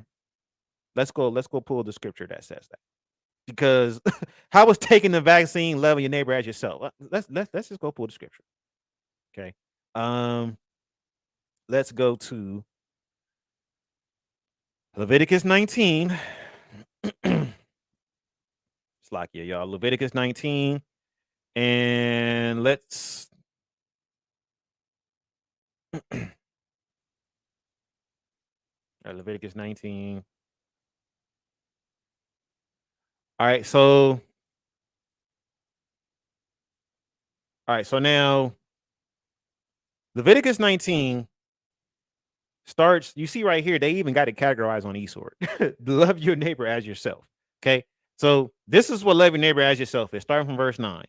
Let's go pull the scripture that says that. Because how was taking the vaccine loving your neighbor as yourself? Let's just go pull the scripture. Okay. Let's go to Leviticus 19. It's like, yeah, y'all. Leviticus 19. And let's Leviticus 19. All right, so now Leviticus 19 starts, you see right here, they even got it categorized on eSword. Love your neighbor as yourself. Okay. So this is what love your neighbor as yourself is, starting from verse 9.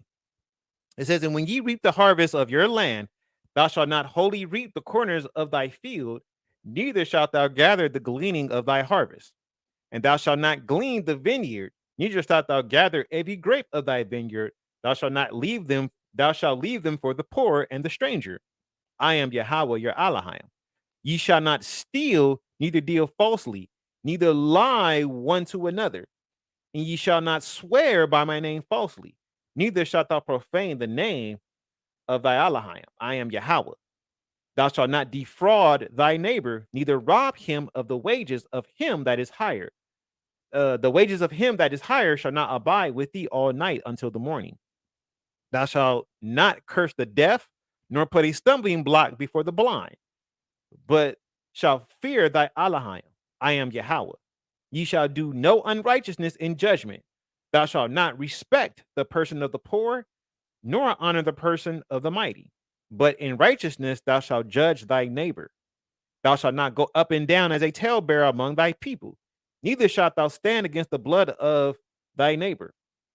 It says, and when ye reap the harvest of your land, thou shalt not wholly reap the corners of thy field, neither shalt thou gather the gleaning of thy harvest. And thou shalt not glean the vineyard, neither shalt thou gather every grape of thy vineyard. Thou shalt not leave them, thou shalt leave them for the poor and the stranger. I am Yahweh, your Elohim. Ye shall not steal, neither deal falsely, neither lie one to another. And ye shall not swear by my name falsely, neither shalt thou profane the name of thy Elohim. I am Yahweh. Thou shalt not defraud thy neighbor, neither rob him of the wages of him that is hired. The wages of him that is hired shall not abide with thee all night until the morning. Thou shalt not curse the deaf, nor put a stumbling block before the blind, but shall fear thy Elohim. I am Yahweh. Ye shall do no unrighteousness in judgment. Thou shalt not respect the person of the poor, nor honor the person of the mighty. But in righteousness thou shalt judge thy neighbor. Thou shalt not go up and down as a talebearer among thy people. Neither shalt thou stand against the blood of thy neighbor.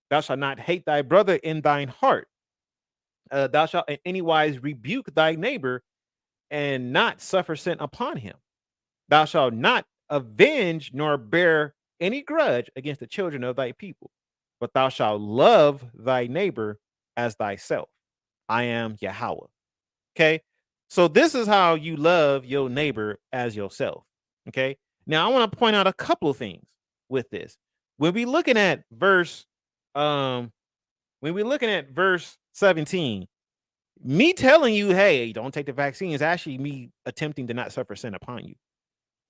Thou shalt not hate thy brother in thine heart. Thou shalt in any wise rebuke thy neighbor and not suffer sin upon him. Thou shalt not avenge nor bear any grudge against the children of thy people, but thou shalt love thy neighbor as thyself. I am Yahweh. Okay. So this is how you love your neighbor as yourself. Okay. Now I want to point out a couple of things with this. When we looking at verse 17, me telling you, hey, don't take the vaccine is actually me attempting to not suffer sin upon you.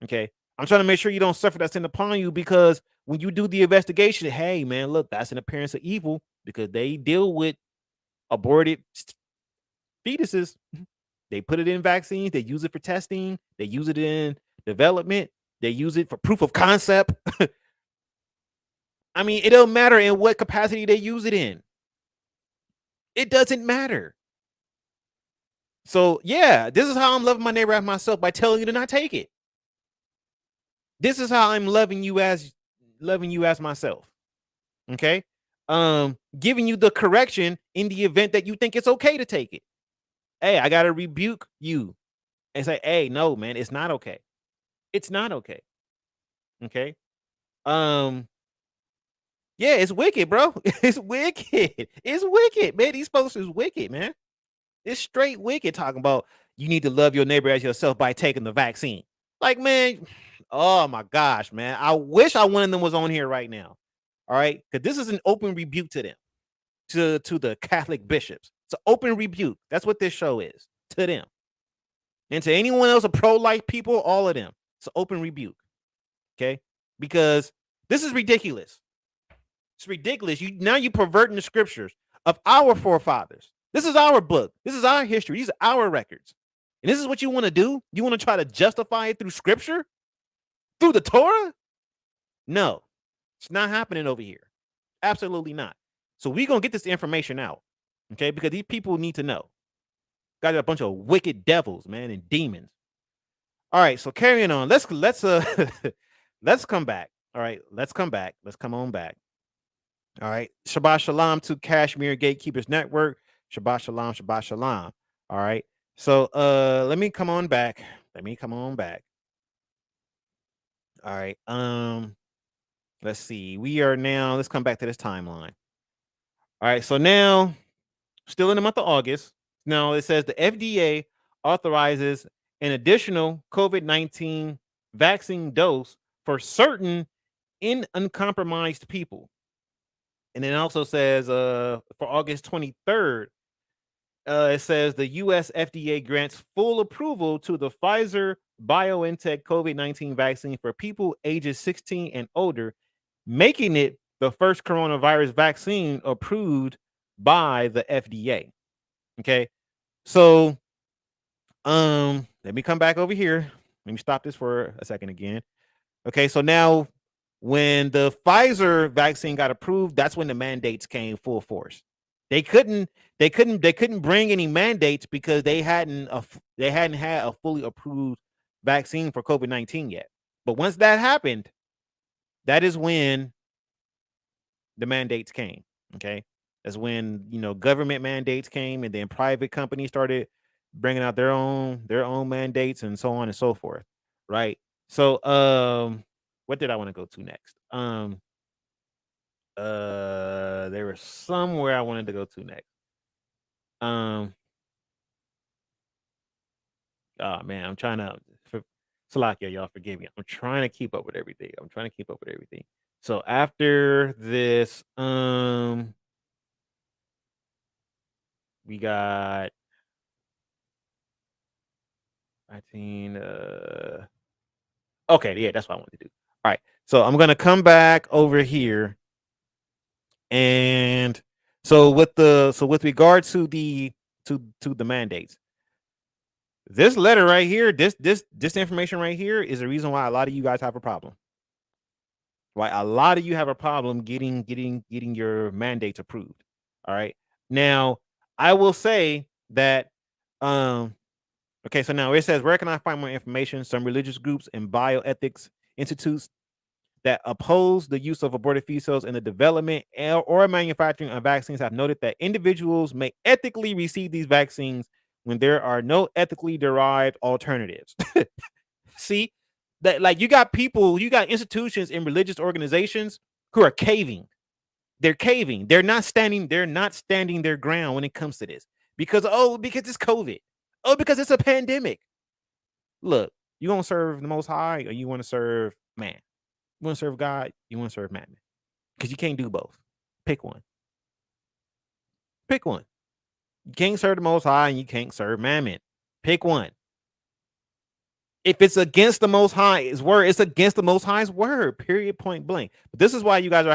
Okay. I'm trying to make sure you don't suffer that sin upon you, because when you do the investigation, hey, man, look, that's an appearance of evil, because they deal with aborted fetuses. They put it in vaccines. They use it for testing. They use it in development. They use it for proof of concept. I mean, it don't matter in what capacity they use it in. It doesn't matter. So, yeah, this is how I'm loving my neighbor as myself, by telling you to not take it. This is how I'm loving you as myself. Okay? Giving you the correction in the event that you think it's okay to take it. Hey, I got to rebuke you and say, hey, no, man, it's not okay. It's not okay. Okay. Yeah, it's wicked, bro. It's wicked. It's wicked, man. These folks is wicked, man. It's straight wicked, talking about you need to love your neighbor as yourself by taking the vaccine. Like, man, oh my gosh, man. I wish one of them was on here right now. All right. Because this is an open rebuke to them, to the Catholic bishops. It's an open rebuke. That's what this show is to them. And to anyone else, a pro-life people, all of them. It's an open rebuke. Okay? Because this is ridiculous. It's ridiculous. Now you perverting the scriptures of our forefathers. This is our book. This is our history. These are our records. And this is what you want to do? You want to try to justify it through scripture? Through the Torah? No. It's not happening over here. Absolutely not. So we're going to get this information out. Okay? Because these people need to know. Got a bunch of wicked devils, man, and demons. All right, so carrying on. Let's let's come back. All right, let's come back. Let's come on back. All right. Shabbat shalom to Kashmir Gatekeepers Network. Shabbat shalom, Shabbat shalom. All right. So let me come on back. All right. Let's see. Let's come back to this timeline. All right. So now, still in the month of August. Now it says the FDA authorizes an additional COVID-19 vaccine dose for certain uncompromised people. And then it also says for August 23rd, it says the U.S. FDA grants full approval to the Pfizer BioNTech COVID-19 vaccine for people ages 16 and older, making it the first coronavirus vaccine approved by the FDA. Okay, so let me come back over here. Let me stop this for a second again. Okay, so now when the Pfizer vaccine got approved, that's when the mandates came full force. They couldn't bring any mandates because they hadn't had a fully approved vaccine for COVID-19 yet. But once that happened, that is when the mandates came. Okay, that's when government mandates came, and then private companies started bringing out their own mandates, and so on and so forth. Right. So what did I want to go to next? There was somewhere I wanted to go to next. Oh man, I'm trying to Salakia, y'all forgive me. I'm trying to keep up with everything. So after this, we got 19. Okay, yeah, that's what I wanted to do. All right, so I'm gonna come back over here, and so with regard to the mandates, this letter right here, this information right here is the reason why a lot of you guys have a problem. Why a lot of you have a problem getting your mandates approved. All right. Now, I will say that okay, so now it says, where can I find more information? Some religious groups and bioethics institutes that oppose the use of aborted fetal cells in the development or manufacturing of vaccines have noted that individuals may ethically receive these vaccines when there are no ethically derived alternatives. See, that like you got institutions and religious organizations who are caving. They're caving. They're not standing their ground when it comes to this because it's COVID. Oh, because it's a pandemic. Look, you want to serve the Most High or you want to serve man? You want to serve God? You want to serve man? Because you can't do both. Pick one. You can't serve the Most High and you can't serve mammon. Pick one. If it's against the Most High's word, it's against the Most High's word. Period. Point blank. But this is why you guys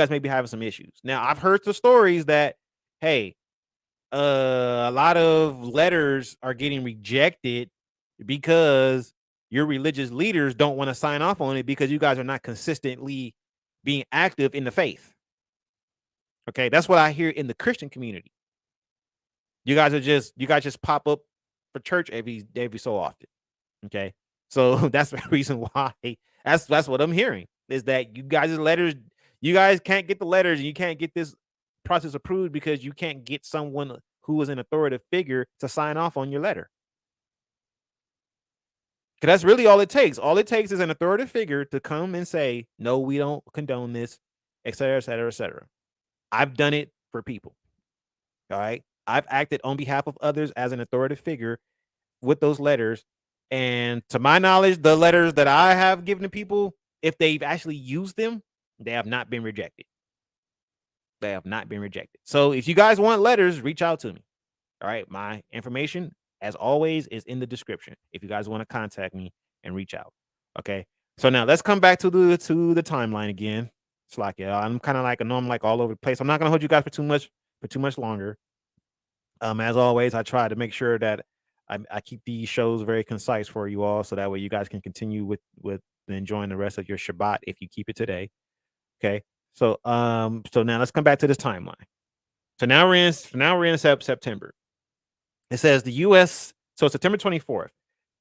may be having some issues. Now, I've heard the stories that, hey, a lot of letters are getting rejected because your religious leaders don't want to sign off on it because you guys are not consistently being active in the faith. Okay, that's what I hear in the Christian community. You guys just pop up for church every so often. Okay, so that's the reason why. That's what I'm hearing is that you guys' letters, you guys can't get the letters and you can't get this process approved because you can't get someone who is an authoritative figure to sign off on your letter. Because that's really all it takes. All it takes is an authoritative figure to come and say, no, we don't condone this, et cetera, et cetera, et cetera. I've done it for people. All right. I've acted on behalf of others as an authoritative figure with those letters. And to my knowledge, the letters that I have given to people, if they've actually used them, they have not been rejected. So if you guys want letters, reach out to me. All right. My information, as always, is in the description if you guys want to contact me and reach out. Okay. So now let's come back to the timeline again. It's like, I'm kind of like, I know I'm like all over the place. I'm not going to hold you guys for too much longer. As always, I try to make sure that I keep these shows very concise for you all, so that way you guys can continue with enjoying the rest of your Shabbat if you keep it today. Okay. So now let's come back to this timeline. So now we're in September. It says the U.S. So September 24th,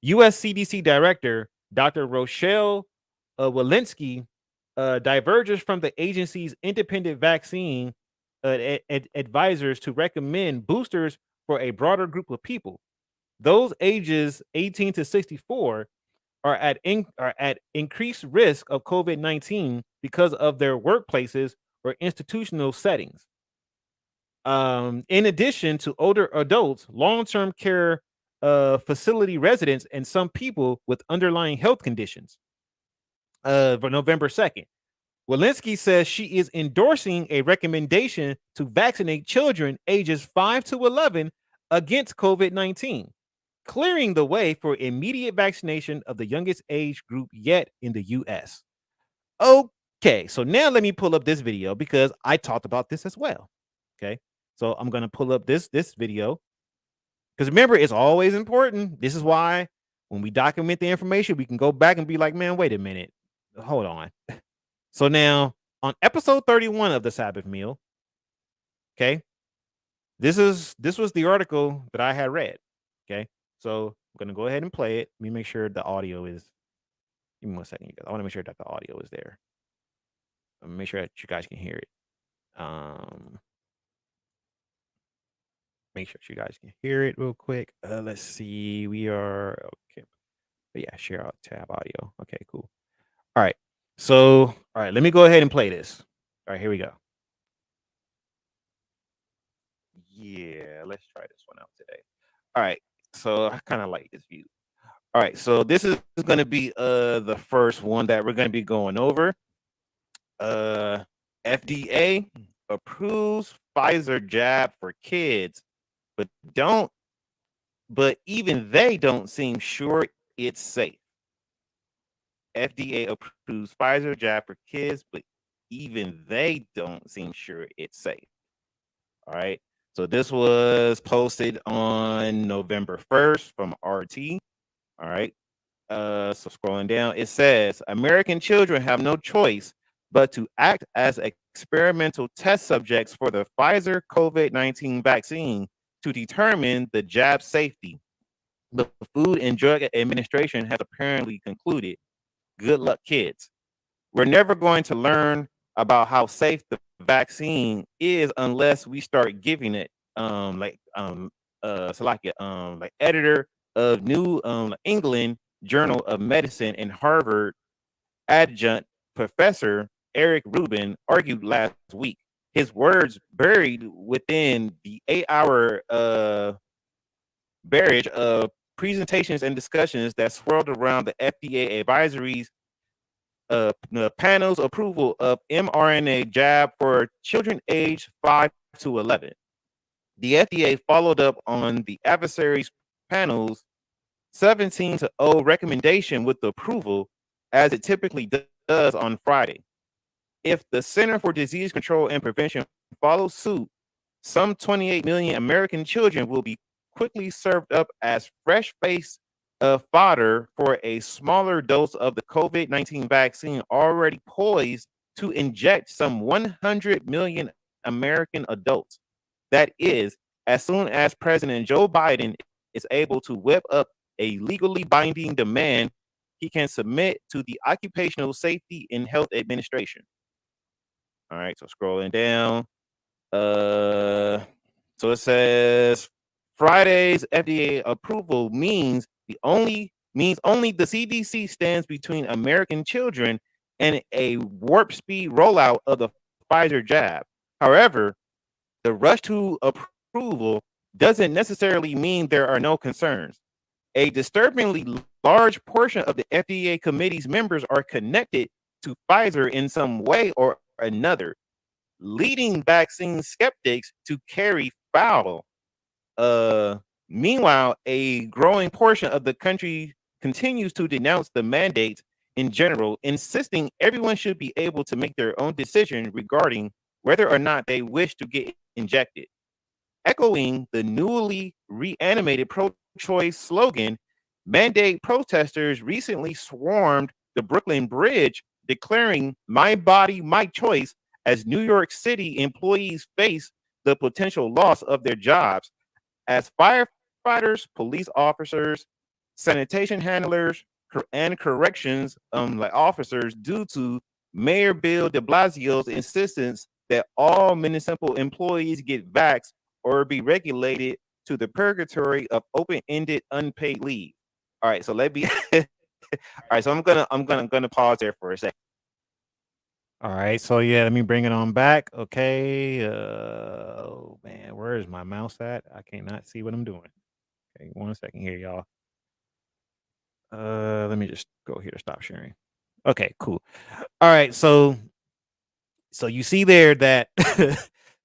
U.S. CDC Director Dr. Rochelle Walensky diverges from the agency's independent vaccine advisors to recommend boosters for a broader group of people. Those ages 18 to 64 are at increased risk of COVID-19 because of their workplaces or institutional settings. In addition to older adults, long-term care facility residents and some people with underlying health conditions. For November 2nd. Walensky says she is endorsing a recommendation to vaccinate children ages 5 to 11 against COVID-19, clearing the way for immediate vaccination of the youngest age group yet in the US. Okay, so now let me pull up this video because I talked about this as well. Okay, so I'm going to pull up this video because remember, it's always important. This is why when we document the information, we can go back and be like, man, wait a minute. Hold on. So now on episode 31 of the Sabbath meal, okay, this was the article that I had read. Okay, so I'm gonna go ahead and play it. Let me make sure the audio is. Give me 1 second, you guys. I want to make sure that the audio is there. Make sure that you guys can hear it. Make sure you guys can hear it real quick. Let's see. We are okay. But yeah, share out tab audio. Okay, cool. All right. So, all right, let me go ahead and play this. All right, here we go. Yeah, let's try this one out today. All right, so I kind of like this view. All right, so this is going to be the first one that we're going to be going over. FDA approves Pfizer jab for kids, but even they don't seem sure it's safe. FDA approves Pfizer jab for kids, but even they don't seem sure it's safe. All right. So this was posted on November 1st from RT. All right. So scrolling down, it says American children have no choice but to act as experimental test subjects for the Pfizer COVID-19 vaccine to determine the jab's safety. The Food and Drug Administration has apparently concluded. Good luck, kids. We're never going to learn about how safe the vaccine is unless we start giving it. Like editor of New England Journal of Medicine and Harvard adjunct professor Eric Rubin argued last week. His words buried within the 8-hour barrage of presentations and discussions that swirled around the FDA advisories the panel's approval of mRNA jab for children aged 5 to 11. The FDA followed up on the adversaries panel's 17-0 recommendation with the approval, as it typically does on Friday. If the Center for Disease Control and Prevention follows suit, some 28 million American children will be quickly served up as fresh-faced fodder for a smaller dose of the COVID-19 vaccine already poised to inject some 100 million American adults. That is, as soon as President Joe Biden is able to whip up a legally binding demand he can submit to the Occupational Safety and Health Administration. All right, so scrolling down. So it says Friday's FDA approval means only the CDC stands between American children and a warp speed rollout of the Pfizer jab. However, the rush to approval doesn't necessarily mean there are no concerns. A disturbingly large portion of the FDA committee's members are connected to Pfizer in some way or another, leading vaccine skeptics to carry foul. Meanwhile, a growing portion of the country continues to denounce the mandates in general, insisting everyone should be able to make their own decision regarding whether or not they wish to get injected. Echoing the newly reanimated pro-choice slogan, mandate protesters recently swarmed the Brooklyn Bridge, declaring "My body, my choice" as New York City employees face the potential loss of their jobs as firefighters, police officers, sanitation handlers, and corrections officers due to Mayor Bill de Blasio's insistence that all municipal employees get vaxxed or be regulated to the purgatory of open-ended unpaid leave. All right, so let me all right, so I'm gonna pause there for a second. All right, so yeah, let me bring it on back. Okay. Oh man, where is my mouse at? I cannot see what I'm doing. Okay, 1 second here, y'all. Let me just go here to stop sharing. Okay, cool. All right, so you see there that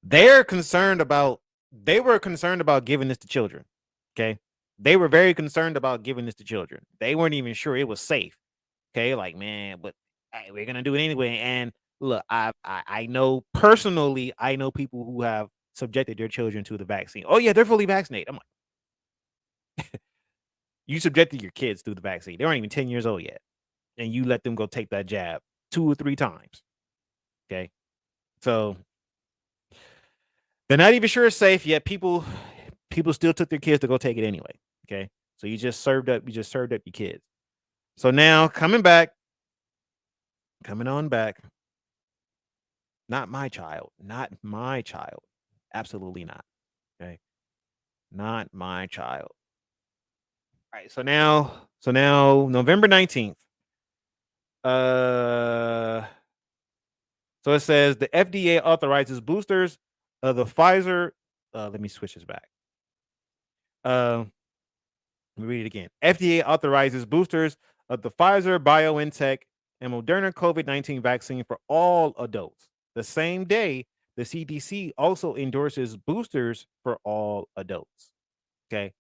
they were concerned about giving this to children. Okay. They were very concerned about giving this to children. They weren't even sure it was safe. Okay, like, man, but hey, we're gonna do it anyway. And look, I know personally, I know people who have subjected their children to the vaccine. Oh yeah, they're fully vaccinated. I'm like, you subjected your kids to the vaccine. They aren't even 10 years old yet, and you let them go take that jab 2 or 3 times. Okay, so they're not even sure it's safe yet. People still took their kids to go take it anyway. Okay, so you just served up your kids. So now coming on back. Not my child. Absolutely not. Okay. Not my child. All right. So now November 19th. So it says the FDA authorizes boosters of the Pfizer. Let me switch this back. Let me read it again. FDA authorizes boosters of the Pfizer, BioNTech, and Moderna COVID-19 vaccine for all adults. The same day, the CDC also endorses boosters for all adults. Okay.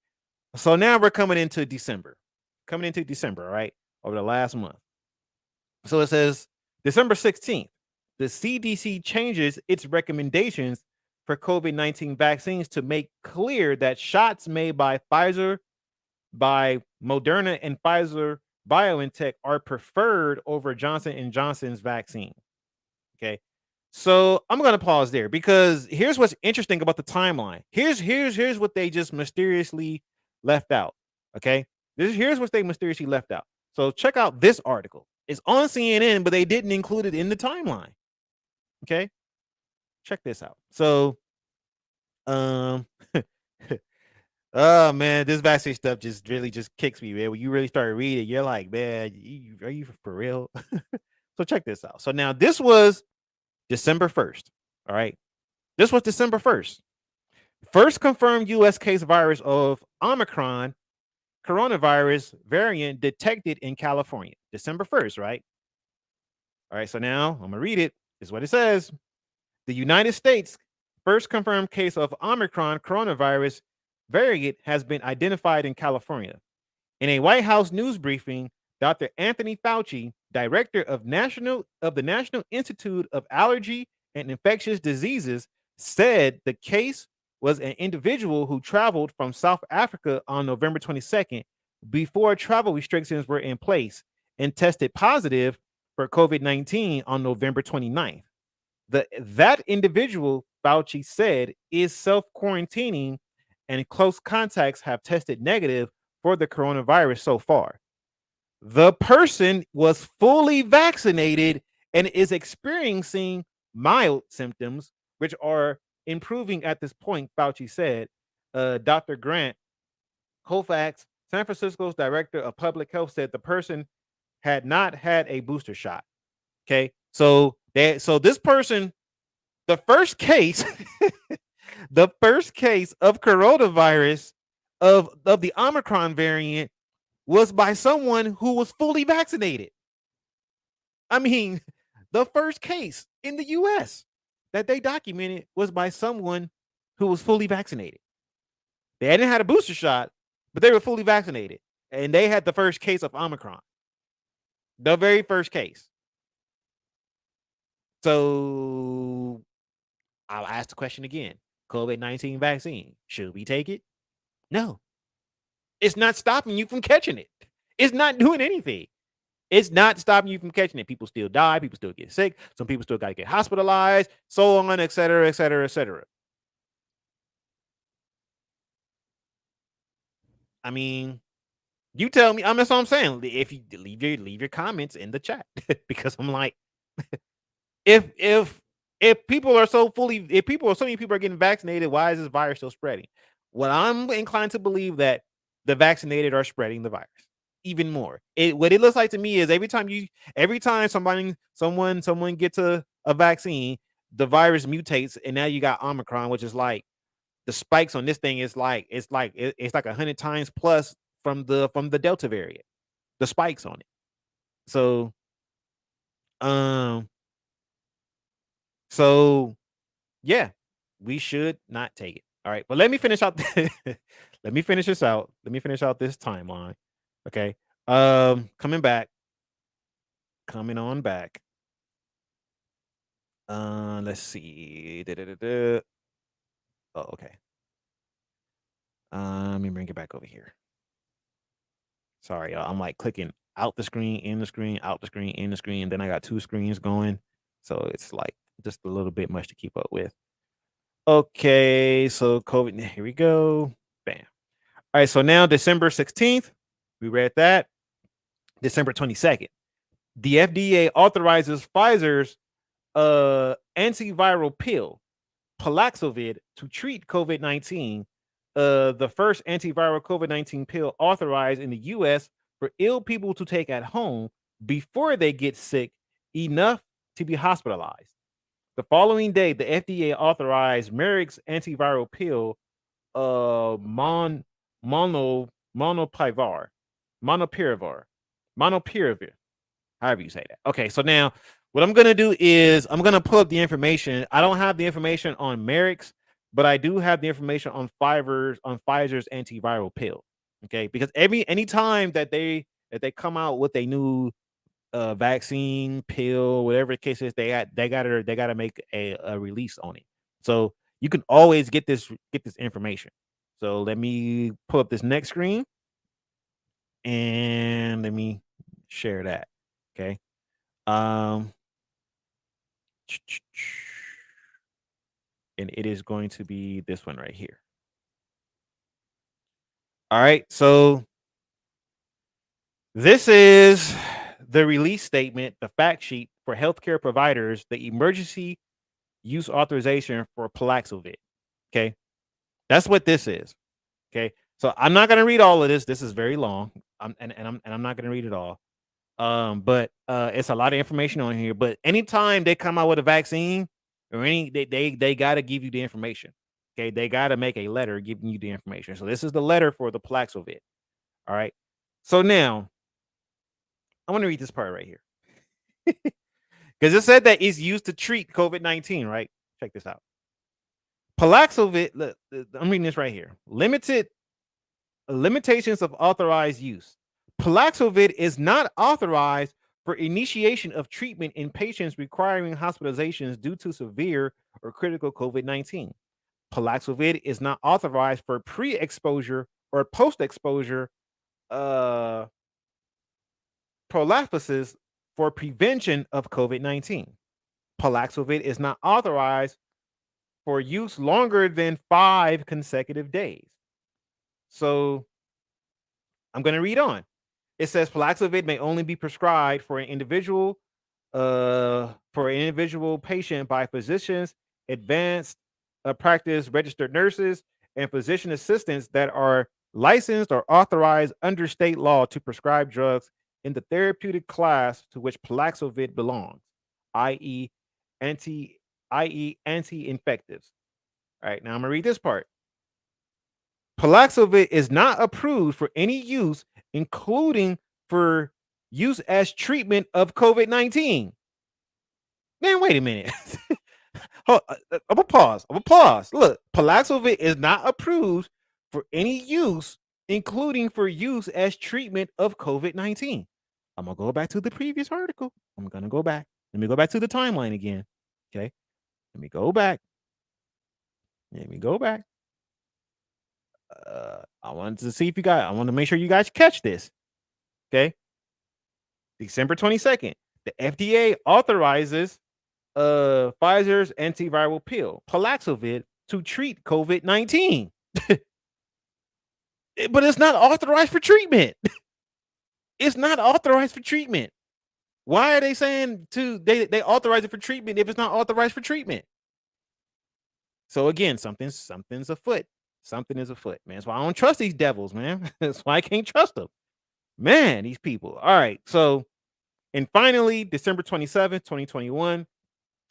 So now we're coming into December. All right? Over the last month. So it says December 16th, the CDC changes its recommendations for COVID-19 vaccines to make clear that shots made by Pfizer, by Moderna, and Pfizer BioNTech are preferred over Johnson & Johnson's vaccine. Okay. So I'm going to pause there because here's what's interesting about the timeline. Here's what they just mysteriously left out. Okay. Here's what they mysteriously left out. So check out this article. It's on CNN, but they didn't include it in the timeline. Okay. Check this out. So, oh man, this vaccine stuff just really just kicks me, man. When you really start reading, you're like, man, are you for real? So check this out. So now this was December 1st. All right. This was December 1st. First confirmed U.S. case virus of Omicron coronavirus variant detected in California. December 1st, right? All right. So now I'm going to read it. This is what it says. The United States first confirmed case of Omicron coronavirus variant has been identified in California. In a White House news briefing, Dr. Anthony Fauci, director of the National Institute of Allergy and Infectious Diseases, said the case was an individual who traveled from South Africa on November 22nd before travel restrictions were in place and tested positive for COVID-19 on November 29th. That individual, Fauci said, is self-quarantining and close contacts have tested negative for the coronavirus so far. The person was fully vaccinated and is experiencing mild symptoms, which are improving at this point, Fauci said. Dr. Grant Colfax, San Francisco's director of public health, said the person had not had a booster shot. Okay, so this person, the first case, the first case of coronavirus of the Omicron variant was by someone who was fully vaccinated. I mean, the first case in the US that they documented was by someone who was fully vaccinated. They hadn't had a booster shot, but they were fully vaccinated. And they had the first case of Omicron. The very first case. So I'll ask the question again. COVID-19 vaccine, should we take it? No. It's not stopping you from catching it. It's not doing anything. It's not stopping you from catching it. People still die. People still get sick. Some people still got to get hospitalized, so on, et cetera, et cetera, et cetera. I mean, you tell me. That's what I'm saying. If you leave your comments in the chat, because I'm like, if people are so many people are getting vaccinated, why is this virus still spreading? Well, I'm inclined to believe that the vaccinated are spreading the virus even more. What it looks like to me is every time someone gets a vaccine, the virus mutates, and now you got Omicron, which is like the spikes on this thing is like 100 times plus from the Delta variant. The spikes on it. So yeah, we should not take it. All right, but let me finish out. Let me finish this out. Let me finish out this timeline. Okay. Coming on back. Let's see. Oh, okay. Let me bring it back over here. Sorry, y'all. I'm like clicking out the screen, in the screen, out the screen, in the screen, and then I got two screens going, so it's like just a little bit much to keep up with. Okay, so COVID. Here we go. Bam. All right, so now December 16th, we read that. December 22nd, the FDA authorizes Pfizer's antiviral pill, Paxlovid, to treat COVID-19. The first antiviral COVID-19 pill authorized in the U.S. for ill people to take at home before they get sick enough to be hospitalized. The following day, the FDA authorized Merck's antiviral pill, monopiravir, however you say that. Okay, so now what I'm gonna do is I'm gonna pull up the information. I don't have the information on Merck's, but I do have the information on Pfizer's antiviral pill. Okay, because anytime that they come out with a new vaccine pill, whatever the case is, they gotta make a release on it. So you can always get this information. So let me pull up this next screen and let me share that. Okay. And it is going to be this one right here. All right, so this is the release statement, the fact sheet for healthcare providers, the emergency use authorization for Paxlovid. Okay, that's what this is. Okay, so I'm not going to read all of this. This is very long, and I'm not going to read it all. But it's a lot of information on here. But anytime they come out with a vaccine or they got to give you the information. Okay, they got to make a letter giving you the information. So this is the letter for the Paxlovid. All right. So now I want to read this part right here because it said that it's used to treat COVID-19. Right. Check this out. Paxlovid. Look, I'm reading this right here. Limitations of authorized use. Paxlovid is not authorized for initiation of treatment in patients requiring hospitalizations due to severe or critical COVID-19. Paxlovid is not authorized for pre-exposure or post-exposure prophylaxis for prevention of COVID-19. Paxlovid is not authorized for use longer than 5 consecutive days. So I'm going to read on. It says Paxlovid may only be prescribed for an individual patient by physicians, advanced practice registered nurses, and physician assistants that are licensed or authorized under state law to prescribe drugs in the therapeutic class to which Paxlovid belongs, i.e. anti-infectives. All right, now I'm gonna read this part. Paxlovid is not approved for any use, including for use as treatment of COVID-19. Man, wait a minute. I'm gonna pause. Look, Paxlovid is not approved for any use, including for use as treatment of COVID-19. I'm gonna go back to the previous article. I'm gonna go back. Let me go back to the timeline again. Okay. Let me go back. I wanted to see if I want to make sure you guys catch this. Okay. December 22nd, the FDA authorizes Pfizer's antiviral pill, Paxlovid, to treat COVID-19. But it's not authorized for treatment. It's not authorized for treatment. Why are they saying they authorize it for treatment if it's not authorized for treatment? So again, something's afoot. Something is afoot, man. That's why I don't trust these devils, man. That's why I can't trust them. Man, these people. All right. So, and finally, December 27th, 2021,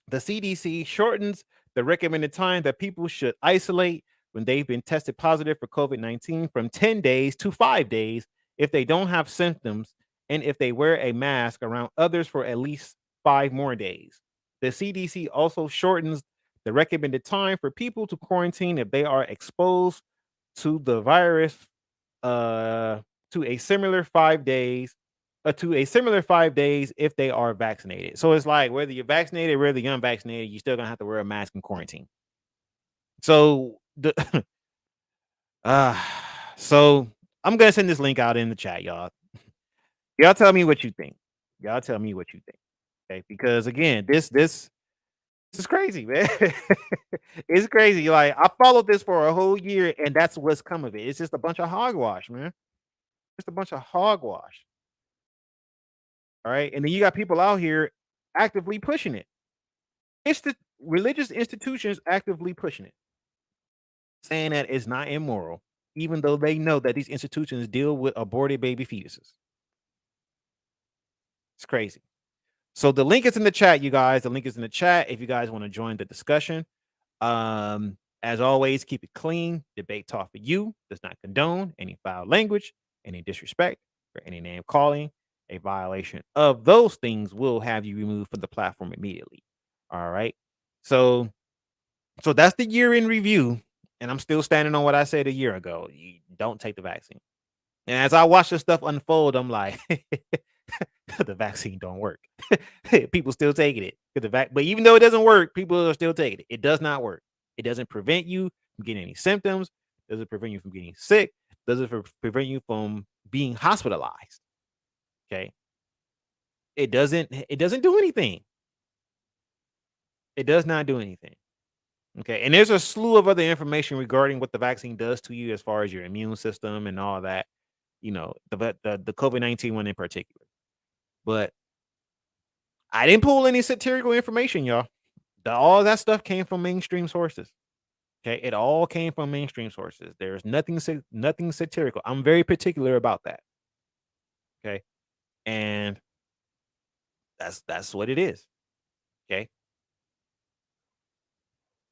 the CDC shortens the recommended time that people should isolate when they've been tested positive for COVID-19 from 10 days to 5 days if they don't have symptoms and if they wear a mask around others for at least 5 more days. The CDC also shortens the recommended time for people to quarantine if they are exposed to the virus to a similar 5 days if they are vaccinated. So it's like whether you're vaccinated, whether you're unvaccinated, you're still gonna have to wear a mask in quarantine. So the so I'm gonna send this link out in the chat, y'all. Y'all tell me what you think. Y'all tell me what you think. Okay, because again, this is crazy, man. It's crazy. Like I followed this for a whole year, and that's what's come of it. It's just a bunch of hogwash, man. Just a bunch of hogwash. All right, and then you got people out here actively pushing it. It's the religious institutions actively pushing it, saying that it's not immoral, even though they know that these institutions deal with aborted baby fetuses. It's crazy. So the link is in the chat, you guys. The link is in the chat if you guys want to join the discussion. As always, keep it clean. Debate Talk for You does not condone any foul language, any disrespect, or any name calling. A violation of those things will have you removed from the platform immediately. All right. So that's the year in review. And I'm still standing on what I said a year ago. You don't take the vaccine. And as I watch this stuff unfold, I'm like, the vaccine don't work. People still taking it. But even though it doesn't work, people are still taking it. It does not work. It doesn't prevent you from getting any symptoms. Doesn't prevent you from getting sick. Doesn't prevent you from being hospitalized. Okay. It doesn't do anything. It does not do anything. Okay. And there's a slew of other information regarding what the vaccine does to you as far as your immune system and all that, you know, the COVID-19 one in particular. But I didn't pull any satirical information, y'all. All that stuff came from mainstream sources. Okay. It all came from mainstream sources. There's nothing satirical. I'm very particular about that. Okay. And that's what it is. Okay.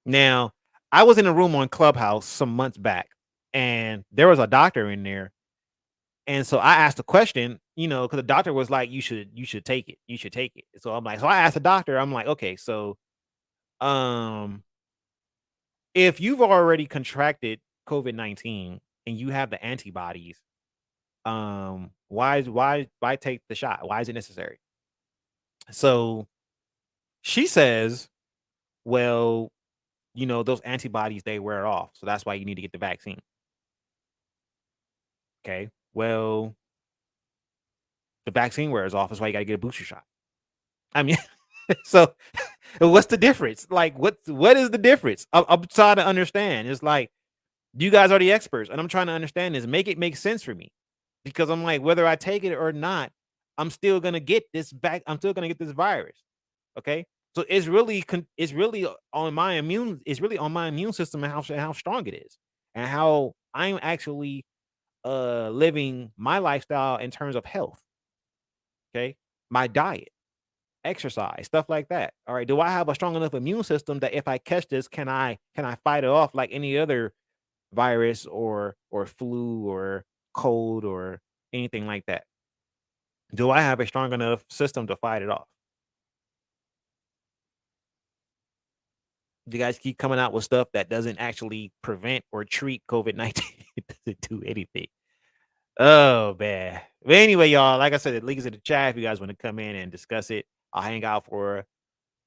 Now, I was in a room on Clubhouse some months back, and there was a doctor in there. And so I asked a question, you know, because the doctor was like, you should take it. You should take it. So I'm like, so I asked the doctor, I'm like, okay, so if you've already contracted COVID-19 and you have the antibodies, why take the shot? Why is it necessary? So she says, well, you know, those antibodies, they wear off. So that's why you need to get the vaccine. Okay. Well, the vaccine wears off. That's why you got to get a booster shot. I mean, so what's the difference? Like, what is the difference? I'm trying to understand. It's like, you guys are the experts, and I'm trying to understand this. Make it make sense for me, because I'm like, whether I take it or not, I'm still gonna get this back. I'm still gonna get this virus. Okay, so it's really on my immune. It's really on my immune system and how strong it is, and how I'm actually living my lifestyle in terms of health. Okay, my diet, exercise, stuff like that. All right, do I have a strong enough immune system that if I catch this, can I fight it off like any other virus or flu or cold or anything like that? Do I have a strong enough system to fight it off? You guys keep coming out with stuff that doesn't actually prevent or treat COVID-19. It doesn't do anything. Oh, man. But anyway, y'all, like I said, the link is in the chat if you guys want to come in and discuss it. I'll hang out for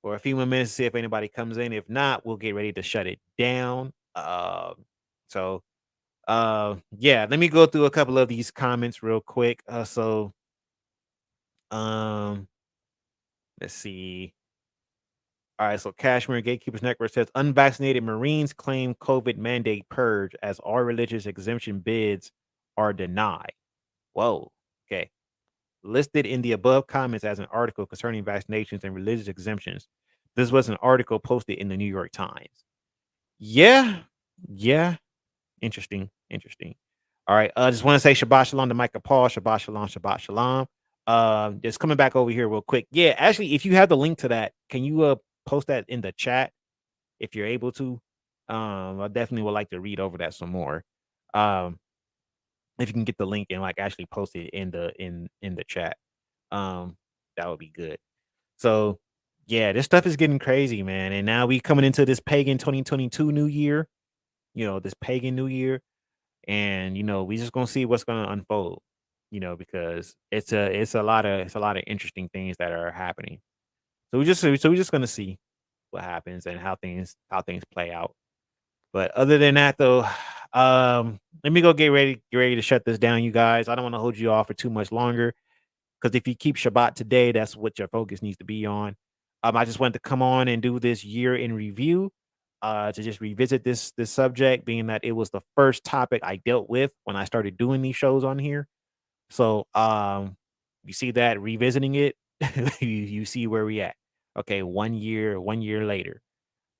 a few more minutes to see if anybody comes in. If not, we'll get ready to shut it down. Yeah, let me go through a couple of these comments real quick. Let's see. All right, so Kashmir Gatekeepers Network says unvaccinated Marines claim COVID mandate purge as all religious exemption bids are denied. Whoa. Okay. Listed in the above comments as an article concerning vaccinations and religious exemptions. This was an article posted in the New York Times. Yeah. Interesting. All right. I just want to say Shabbat Shalom to Micah Paul. Shabbat Shalom. Shabbat Shalom. Just coming back over here real quick. Yeah, actually, if you have the link to that, can you post that in the chat if you're able to? I definitely would like to read over that some more. Um, if you can get the link and like actually post it in the chat, um, that would be good. So yeah, this stuff is getting crazy, man. And now we coming into this pagan 2022 new year, this pagan new year. And we just gonna see what's gonna unfold, because it's a lot of interesting things that are happening. So we're just gonna see what happens and how things play out. But other than that, though, let me go get ready to shut this down, you guys. I don't want to hold you off for too much longer because if you keep Shabbat today, that's what your focus needs to be on. I just wanted to come on and do this year in review, to just revisit this subject, being that it was the first topic I dealt with when I started doing these shows on here. So, you see that revisiting it, you see where we at. Okay, 1 year later.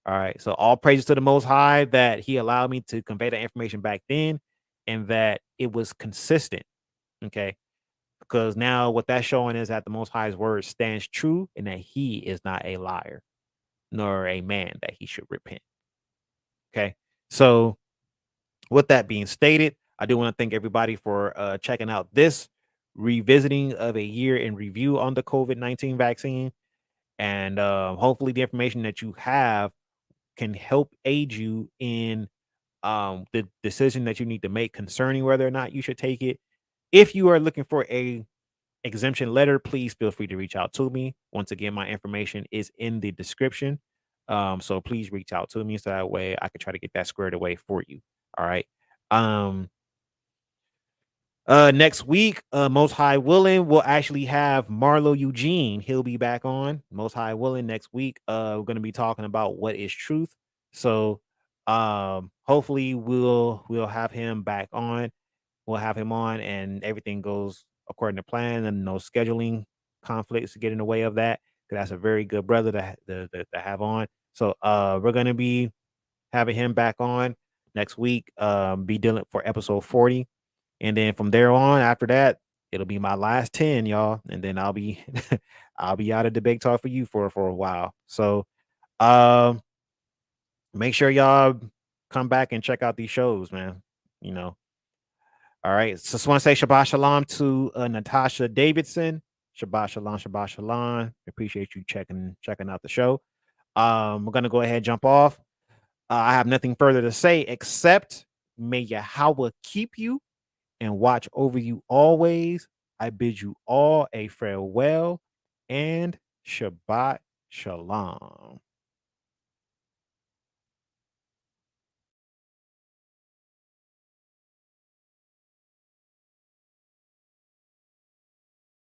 All right. So all praises to the Most High that He allowed me to convey that information back then, and that it was consistent. Okay. Because now what that's showing is that the Most High's word stands true, and that He is not a liar, nor a man that He should repent. Okay. So with that being stated, I do want to thank everybody for checking out this revisiting of a year in review on the COVID-19 vaccine. And hopefully the information that you have can help aid you in the decision that you need to make concerning whether or not you should take it. If you are looking for a exemption letter, please feel free to reach out to me. Once again, my information is in the description. So please reach out to me so that way I can try to get that squared away for you. All right. Um, next week, Most High willing, we'll actually have Marlo Eugene. He'll be back on. Most High willing, next week. We're gonna be talking about what is truth. So hopefully we'll have him back on. We'll have him on and everything goes according to plan and no scheduling conflicts to get in the way of that. 'Cause that's a very good brother to have on. So we're gonna be having him back on next week. Be dealing for episode 40. And then from there on, after that, it'll be my last 10, y'all. And then I'll be I'll be out of debate talk for you for a while. So um make sure y'all come back and check out these shows, man. You know. All right. So just want to say Shabbat Shalom to Natasha Davidson. Shabbat Shalom, Shabbat Shalom. Appreciate you checking out the show. We're gonna go ahead and jump off. I have nothing further to say except may Yahweh keep you and watch over you always. I bid you all a farewell and Shabbat Shalom.